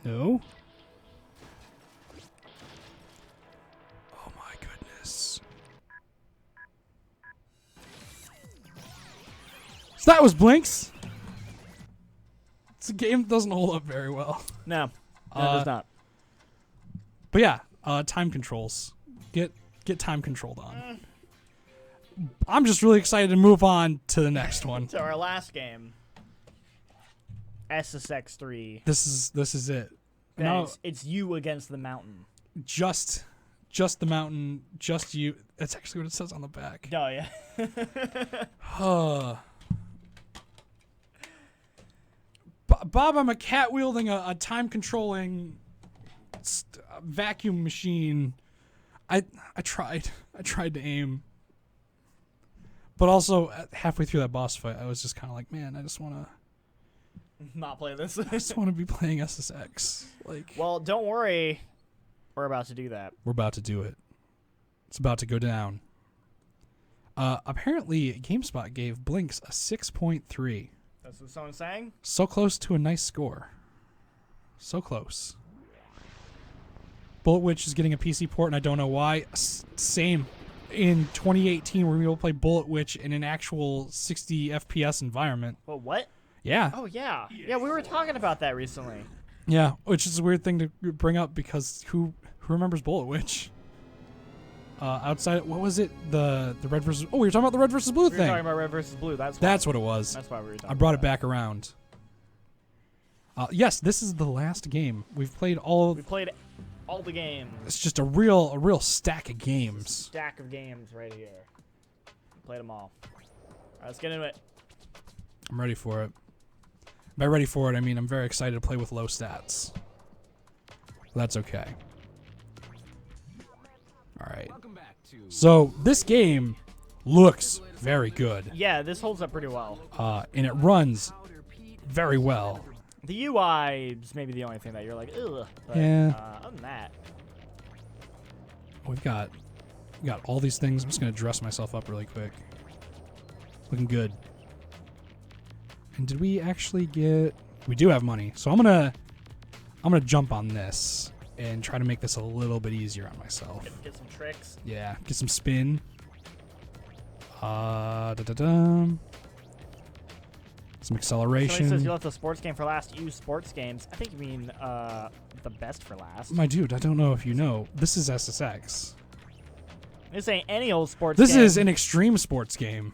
No. Oh my goodness. So that was Blinks. It's a game that doesn't hold up very well. No, it does not. But yeah, time controls. Get time controlled on. I'm just really excited to move on to the next one. So our last game. SSX3. This is it. No, it's you against the mountain. Just the mountain, just you. That's actually what it says on the back. Oh yeah. Bob, I'm a cat wielding a time controlling vacuum machine. I tried to aim, but also halfway through that boss fight, I was just kind of like, man, I just want to not play this. I just want to be playing SSX. Like, well, don't worry, we're about to do that. We're about to do it. It's about to go down. Apparently, GameSpot gave Blinks a 6.3. That's what someone's saying? So close to a nice score. So close. Bullet Witch is getting a PC port, and I don't know why. Same. In 2018, we're going to be able to play Bullet Witch in an actual 60 FPS environment. Well, what? Yeah. Oh, yeah. Yeah, we were talking about that recently. Yeah, which is a weird thing to bring up because who remembers Bullet Witch? Outside, what was it? The red versus... Oh, we were talking about the red versus blue We thing. were talking about red versus blue. That's what it was. That's why we were talking I brought about it back around. Yes, this is the last game. We've played all... We played all the games. It's just a real stack of games. Stack of games right here. Played them all. All right, let's get into it. I'm ready for it. By ready for it, I mean I'm very excited to play with low stats. That's okay. All right. So this game looks very good. Yeah, this holds up pretty well. And it runs very well. The UI is maybe the only thing that you're like, ugh. But, Yeah. Other than that, We got all these things. I'm just gonna dress myself up really quick. Looking good. And did we actually get? We do have money, so I'm gonna jump on this and try to make this a little bit easier on myself. get some tricks. Yeah, get some spin. Some Somebody acceleration. says you left the sports game for last. Use sports games. I think you mean the best for last. My dude, I don't know if you know. This is SSX. This ain't any old sports This game. is an extreme sports game.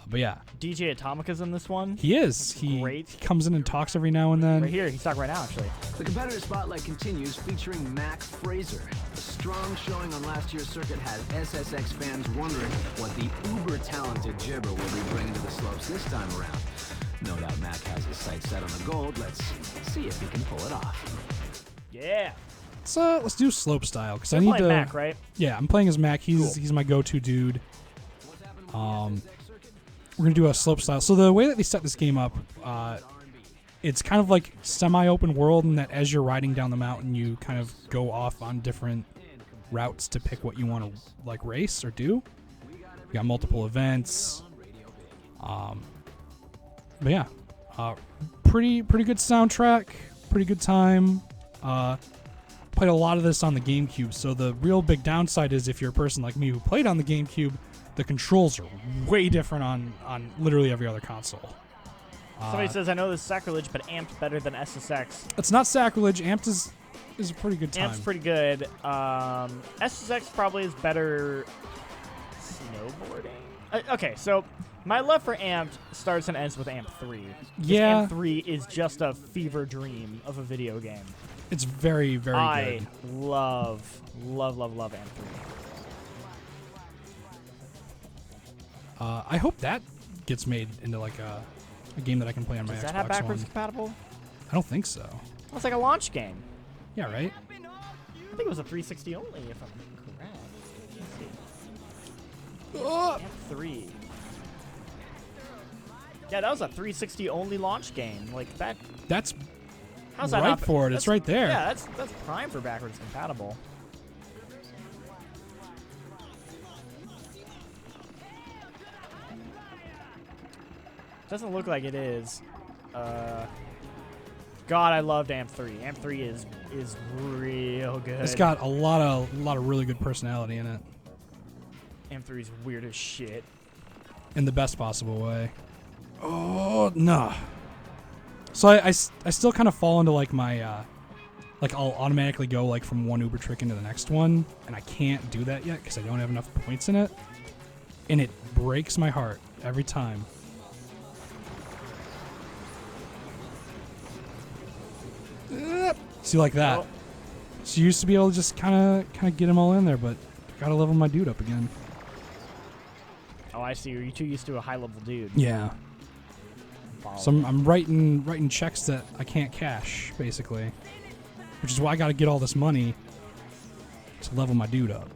But yeah, DJ Atomica's in this one. he is. He Great. comes in and talks every now and then. Right here. He's talking right now, actually. The competitor spotlight continues featuring Mac Fraser. A strong showing on last year's circuit had SSX fans wondering what the uber-talented Gibber will be bringing to the slopes this time around. No doubt Mac has his sights set on the gold. Let's see if he can pull it off. Yeah. Let's do slope style because I You're need playing to. Mac, right? Yeah, I'm playing as Mac. He's my go-to dude. We're gonna do a slope style. So the way that they set this game up, it's kind of like semi-open world, in that as you're riding down the mountain, you kind of go off on different routes to pick what you want to like race or do. You got multiple events. But yeah, pretty good soundtrack, pretty good time. Played a lot of this on the GameCube, so the real big downside is if you're a person like me who played on the GameCube, the controls are way different on literally every other console. Somebody says, I know this is sacrilege, but Amped better than SSX. It's not sacrilege. Amped is a pretty good time. Amped's pretty good. SSX probably is better snowboarding. Okay, so my love for Amped starts and ends with Amp 3. 'Cause Yeah. Amp 3 is just a fever dream of a video game. It's very, very I good. love Amp 3. I hope that gets made into like a game that I can play on my Does Xbox that have backwards One. compatible? I don't think so. Well, it's like a launch game. Yeah, right? I think it was a 360 only, if I'm correct. Let's see. Amp 3. Yeah, that was a 360 only launch game. Like that. That's How's that right not, for it. It's right there. Yeah, that's prime for backwards compatible. Doesn't look like it is. God, I loved Amp 3. Amp 3 is real good. It's got a lot of really good personality in it, Amp 3 is weird as shit. in the best possible way. Oh no! So I still kind of fall into like my like I'll automatically go like from one Uber trick into the next one, and I can't do that yet because I don't have enough points in it, and it breaks my heart every time. See, like that. Oh. So you used to be able to just kind of get them all in there, but gotta level my dude up again. Oh, I see. You're too used to a high level dude. Yeah. Follow. So I'm writing checks that I can't cash, basically, which is why I gotta get all this money to level my dude up.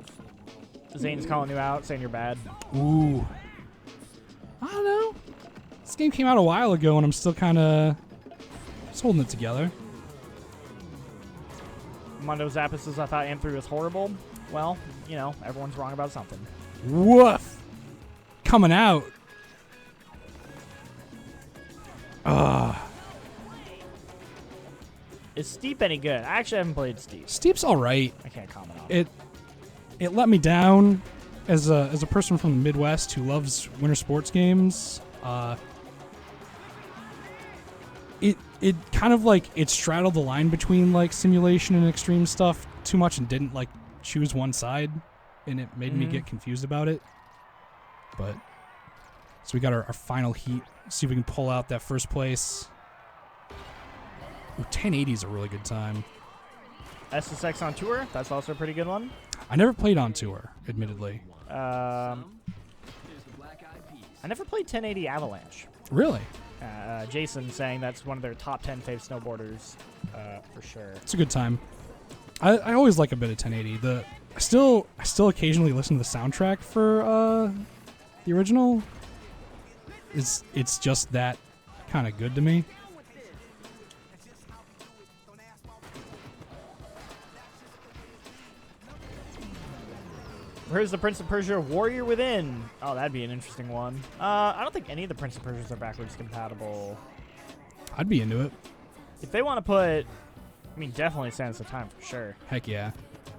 Zane's calling you out, saying you're bad. Ooh. I don't know. This game came out a while ago, and I'm still kind of holding it together. Mondo Zappis says I thought Amp 3 was horrible. Well, you know, everyone's wrong about something. Woof. Coming out. Is Steep any good? I actually haven't played Steep. Steep's all right. I can't comment on it. It let me down as a person from the Midwest who loves winter sports games. It kind of like it straddled the line between like simulation and extreme stuff too much and didn't like choose one side, and it made me get confused about it. But so we got our final heat. See if we can pull out that first place. Ooh, 1080 is a really good time. SSX on tour, that's also a pretty good one. I never played on tour, admittedly. I never played 1080 Avalanche. Really? Jason saying that's one of their top 10 fave snowboarders, for sure. It's a good time. I always like a bit of 1080. I still occasionally listen to the soundtrack for the original. It's just that kind of good to me. Where's the Prince of Persia Warrior Within? Oh, that'd be an interesting one. I don't think any of the Prince of Persias are backwards compatible. I'd be into it. If they want to put, I mean, definitely Sands of Time for sure. Heck yeah.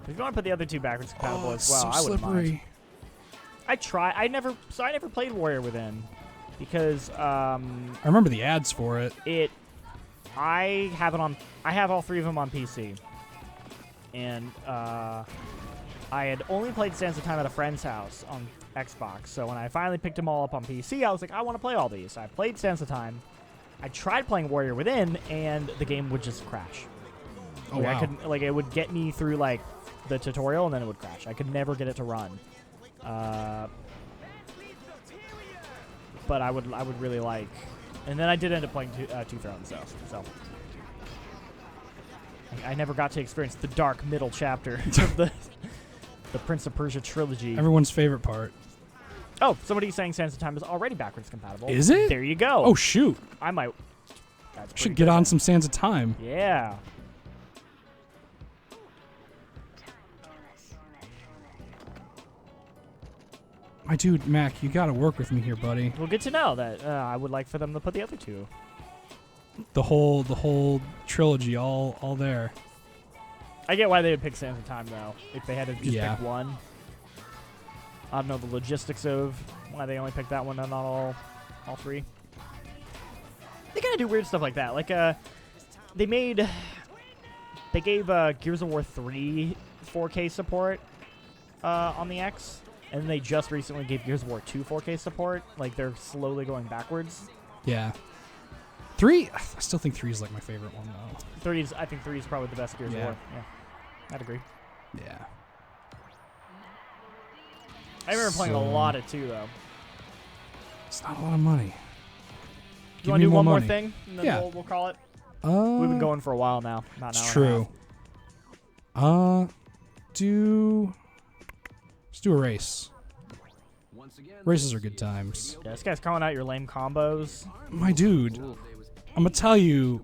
If you want to put the other two backwards compatible as well, so I wouldn't slippery. mind. I never played Warrior Within because I remember the ads for it. I have all three of them on PC, and I had only played Sands of Time at a friend's house on Xbox. So when I finally picked them all up on PC, I was like, I want to play all these. So I played Sands of Time. I tried playing Warrior Within, and the game would just crash. Oh, I wow. couldn't, it would get me through like the tutorial, and then it would crash. I could never get it to run. But I would really like, and then I did end up playing Two Thrones though. So I never got to experience the dark middle chapter of the Prince of Persia trilogy. Everyone's favorite part. Oh, somebody's saying Sands of Time is already backwards compatible. Is it? There you go. Oh shoot! I might. That's pretty Should get good. on some Sands of Time. Yeah. My dude, Mac, you gotta work with me here, buddy. Well, good to know that I would like for them to put the other two. The whole trilogy, all there. I get why they would pick Sands of Time though. If they had to just Yeah. pick one. I don't know the logistics of why they only picked that one and not all three. They gotta do weird stuff like that. Like they gave Gears of War 3 4K support on the X, and then they just recently gave Gears of War 2 4K support. Like they're slowly going backwards. Yeah. 3, I still think 3 is like my favorite one though. I think 3 is probably the best Gears of War. Yeah, I'd agree. Yeah. I remember playing a lot of 2 though. It's not a lot of money. You want to do one more money. thing? And then Yeah. we'll call it. We've been going for a while now. Not an It's hour and a true. half. Let's do a race. Once again, Races are good times. Yeah, this guy's calling out your lame combos. My dude, I'm gonna tell you,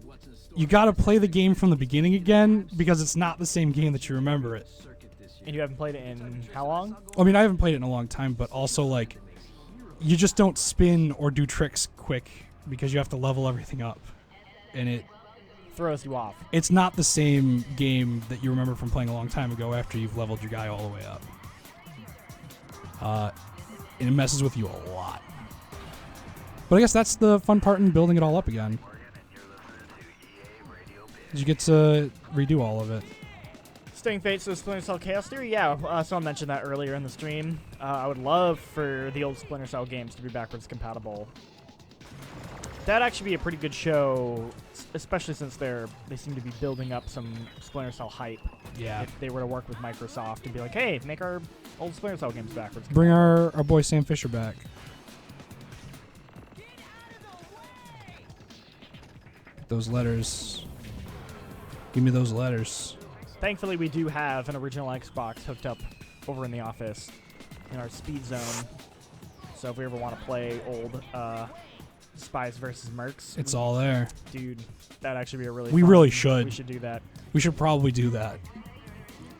you gotta play the game from the beginning again because it's not the same game that you remember it. And you haven't played it in how long? I mean, I haven't played it in a long time, but also like, you just don't spin or do tricks quick because you have to level everything up, and Throws you off. it's not the same game that you remember from playing a long time ago after you've leveled your guy all the way up. And it messes with you a lot. But I guess that's the fun part in building it all up again. You get to redo all of it. Staying Fate says Splinter Cell Chaos Theory. Yeah, someone mentioned that earlier in the stream. I would love for the old Splinter Cell games to be backwards compatible. That'd actually be a pretty good show, especially since they seem to be building up some Splinter Cell hype. Yeah. If they were to work with Microsoft and be like, hey, make our old Splinter Cell games backwards. Bring our boy Sam Fisher back. Those letters. Give me those letters. Thankfully, we do have an original Xbox hooked up over in the office in our speed zone. So if we ever want to play old Spies versus Mercs, It's all there. dude, that'd actually be a really We fun- really should. We should do that. We should probably do that.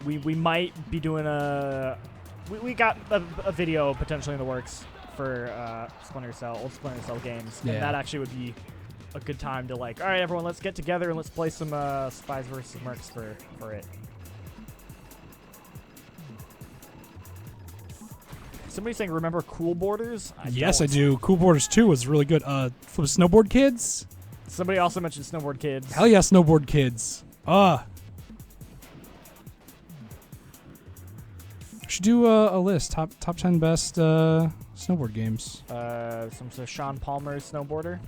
We might be doing we got a video potentially in the works for old Splinter Cell games. Yeah. And that actually would be a good time to like, all right, everyone, let's get together and let's play some Spies versus Mercs for it. Somebody's saying, remember Cool Borders? Yes, I don't. do. Cool Borders 2 was really good. For the Snowboard Kids? Somebody also mentioned Snowboard Kids. Hell yeah, Snowboard Kids. Should do a list. Top 10 best snowboard games. Some sort of Sean Palmer snowboarder.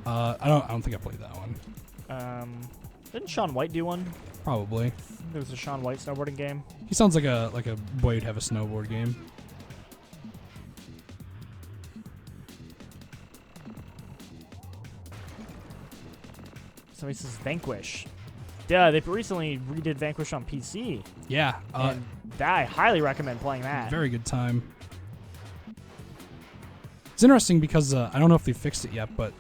I don't think I played that one. Didn't Sean White do one? Probably. There was a Sean White snowboarding game. He sounds like a boy who'd have a snowboard game. Somebody says Vanquish. Yeah, they recently redid Vanquish on PC. Yeah. And I highly recommend playing that. Very good time. It's interesting because I don't know if they fixed it yet, but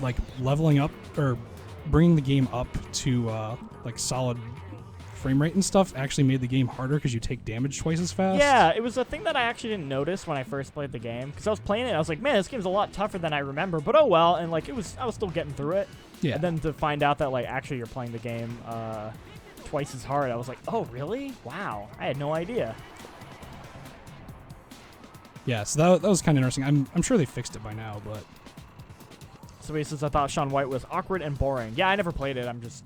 like leveling up or bringing the game up to like solid frame rate and stuff actually made the game harder because you take damage twice as fast. Yeah, it was a thing that I actually didn't notice when I first played the game, because I was playing it, I was like, man, this game's a lot tougher than I remember, but oh well, and like I was still getting through it. Yeah. And then to find out that like actually you're playing the game twice as hard, I was like, oh really? Wow, I had no idea. Yeah, so that was kind of interesting. I'm sure they fixed it by now, but Somebody says I thought Shaun White was awkward and boring. Yeah, I never played it. I'm just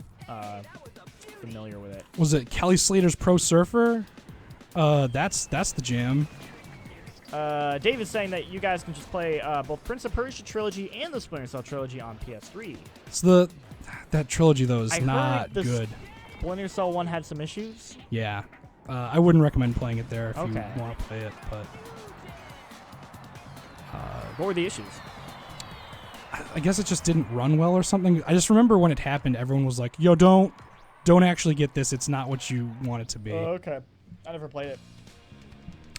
familiar with it. was it Kelly Slater's Pro Surfer? That's the jam. Dave is saying that you guys can just play both Prince of Persia trilogy and the Splinter Cell trilogy on PS3. So that trilogy though is I not heard the good. Splinter Cell one had some issues. Yeah, I wouldn't recommend playing it there if you Okay. want to play it. But What were the issues? I guess it just didn't run well or something. I just remember when it happened, everyone was like, "Yo, don't actually get this. It's not what you want it to be." Okay. I never played it.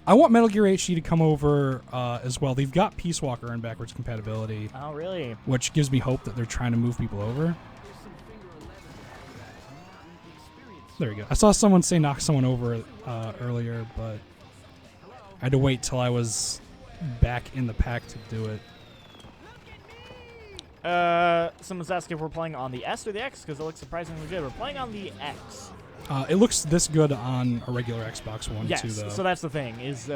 I want Metal Gear HD to come over as well. They've got Peace Walker and backwards compatibility, Oh, really? which gives me hope that they're trying to move people over. There you go. I saw someone say knock someone over earlier, but I had to wait till I was back in the pack to do it. Someone's asking if we're playing on the S or the X, because it looks surprisingly good. We're playing on the X. It looks this good on a regular Xbox One Yes, too, though. so that's the thing, is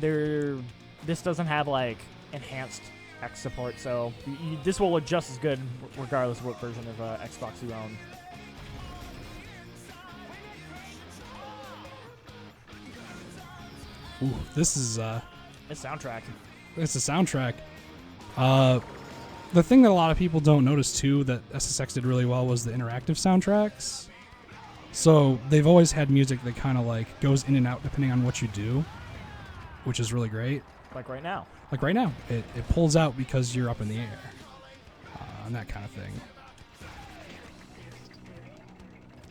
this doesn't have, like, enhanced X support, so this will look just as good regardless of what version of Xbox you own. Ooh, this is This soundtrack. it's a soundtrack. The thing that a lot of people don't notice too that SSX did really well was the interactive soundtracks. So they've always had music that kind of like goes in and out depending on what you do, which is really great. Like right now. Like right now, it pulls out because you're up in the air, and that kind of thing.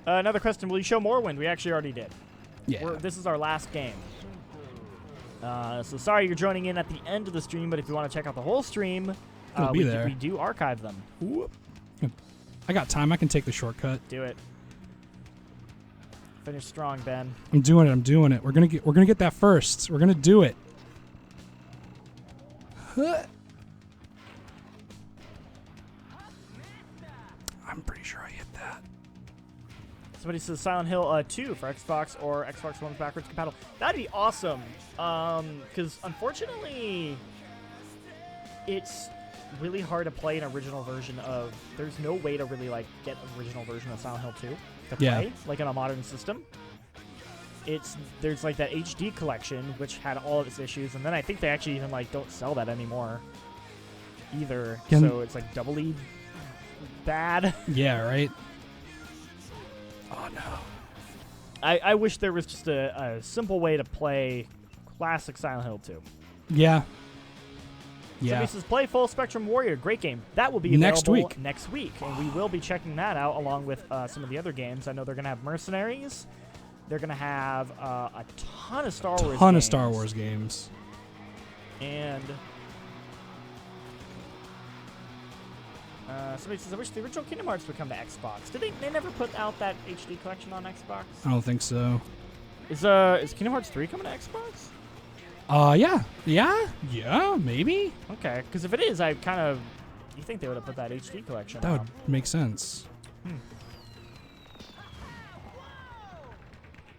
Another question, will you show Morrowind? We actually already did. Yeah. This is our last game. So sorry you're joining in at the end of the stream, but if you want to check out the whole stream, It'll be there. we do archive them. I got time. I can take the shortcut. Do it. Finish strong, Ben. I'm doing it. We're gonna get that first. We're gonna do it. I'm pretty sure I hit that. Somebody says Silent Hill 2 for Xbox or Xbox One backwards compatible. That'd be awesome. Because unfortunately, it's really hard to play an original version of. There's no way to really like get an original version of Silent Hill 2 to play like on a modern system. There's like that HD collection which had all of its issues, and then I think they actually even like don't sell that anymore either. So it's like doubly bad. Yeah, right. Oh no. I wish there was just a simple way to play classic Silent Hill 2. Yeah. Somebody says, play Full Spectrum Warrior. Great game. That will be available next week. And we will be checking that out along with some of the other games. I know they're going to have Mercenaries. They're going to have a ton of Star Wars games. And somebody says, I wish the original Kingdom Hearts would come to Xbox. Did they never put out that HD collection on Xbox? I don't think so. Is Kingdom Hearts 3 coming to Xbox? Yeah, maybe. Okay, because if it is, you think they would have put that HD collection That out. would make sense.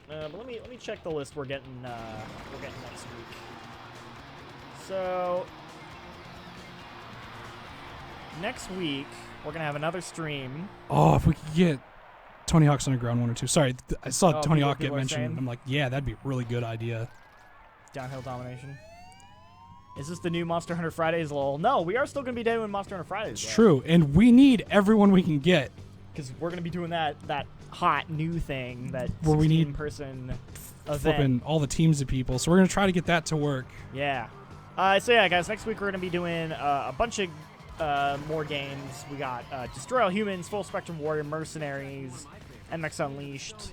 But let me check the list we're getting next week. So next week we're gonna have another stream. Oh, if we could get Tony Hawk's Underground 1 or 2. Sorry, I saw Tony Hawk get people are mentioned. saying? I'm like, yeah, that'd be a really good idea. Downhill Domination. Is this the new Monster Hunter Fridays? Lol. No, we are still gonna be doing Monster Hunter Fridays. It's true, and we need everyone we can get. Because we're gonna be doing that hot new thing, that where we need person flipping event. all the teams of people. So we're gonna try to get that to work. Yeah. So yeah, guys, next week we're gonna be doing a bunch of more games. We got Destroy All Humans, Full Spectrum Warrior, Mercenaries, MX Unleashed,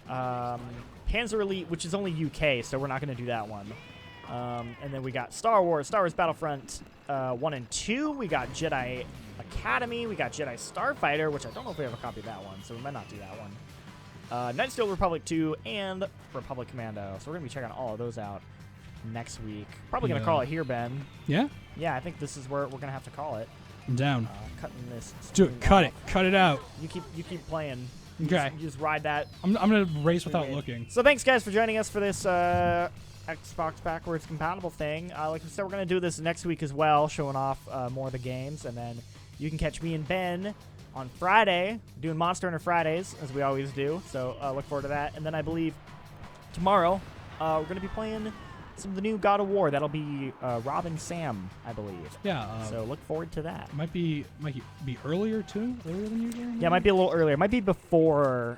Panzer Elite, which is only UK, so we're not gonna do that one. And then we got Star Wars Battlefront 1 and 2. We got Jedi Academy. We got Jedi Starfighter, which I don't know if we have a copy of that one, so we might not do that one. Knights of the Old Republic 2 and Republic Commando. So we're going to be checking all of those out next week. Probably going to call it here, Ben. Yeah? Yeah, I think this is where we're going to have to call it. I'm down. Cutting this. Let's do it. Cut it. Cut it out. You keep playing. Okay. You just ride that. I'm going to race without looking. So thanks, guys, for joining us for this Xbox backwards compatible thing. Like I said, we're going to do this next week as well, showing off more of the games. And then you can catch me and Ben on Friday, doing Monster Hunter Fridays, as we always do. So look forward to that. And then I believe tomorrow we're going to be playing some of the new God of War. That'll be Rob and Sam, I believe. Yeah. So look forward to that. Might be earlier, too? Earlier than usual? Yeah, it might be a little earlier. It might be before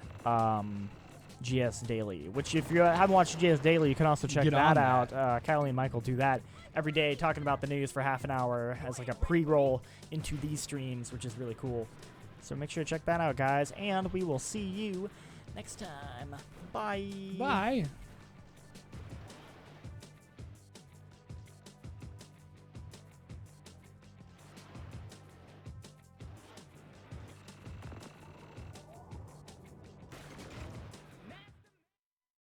GS Daily, which if you haven't watched GS Daily, you can also check that out. Kylie and Michael do that every day, talking about the news for half an hour as like a pre-roll into these streams, which is really cool. So make sure to check that out, guys, and we will see you next time. Bye. Bye.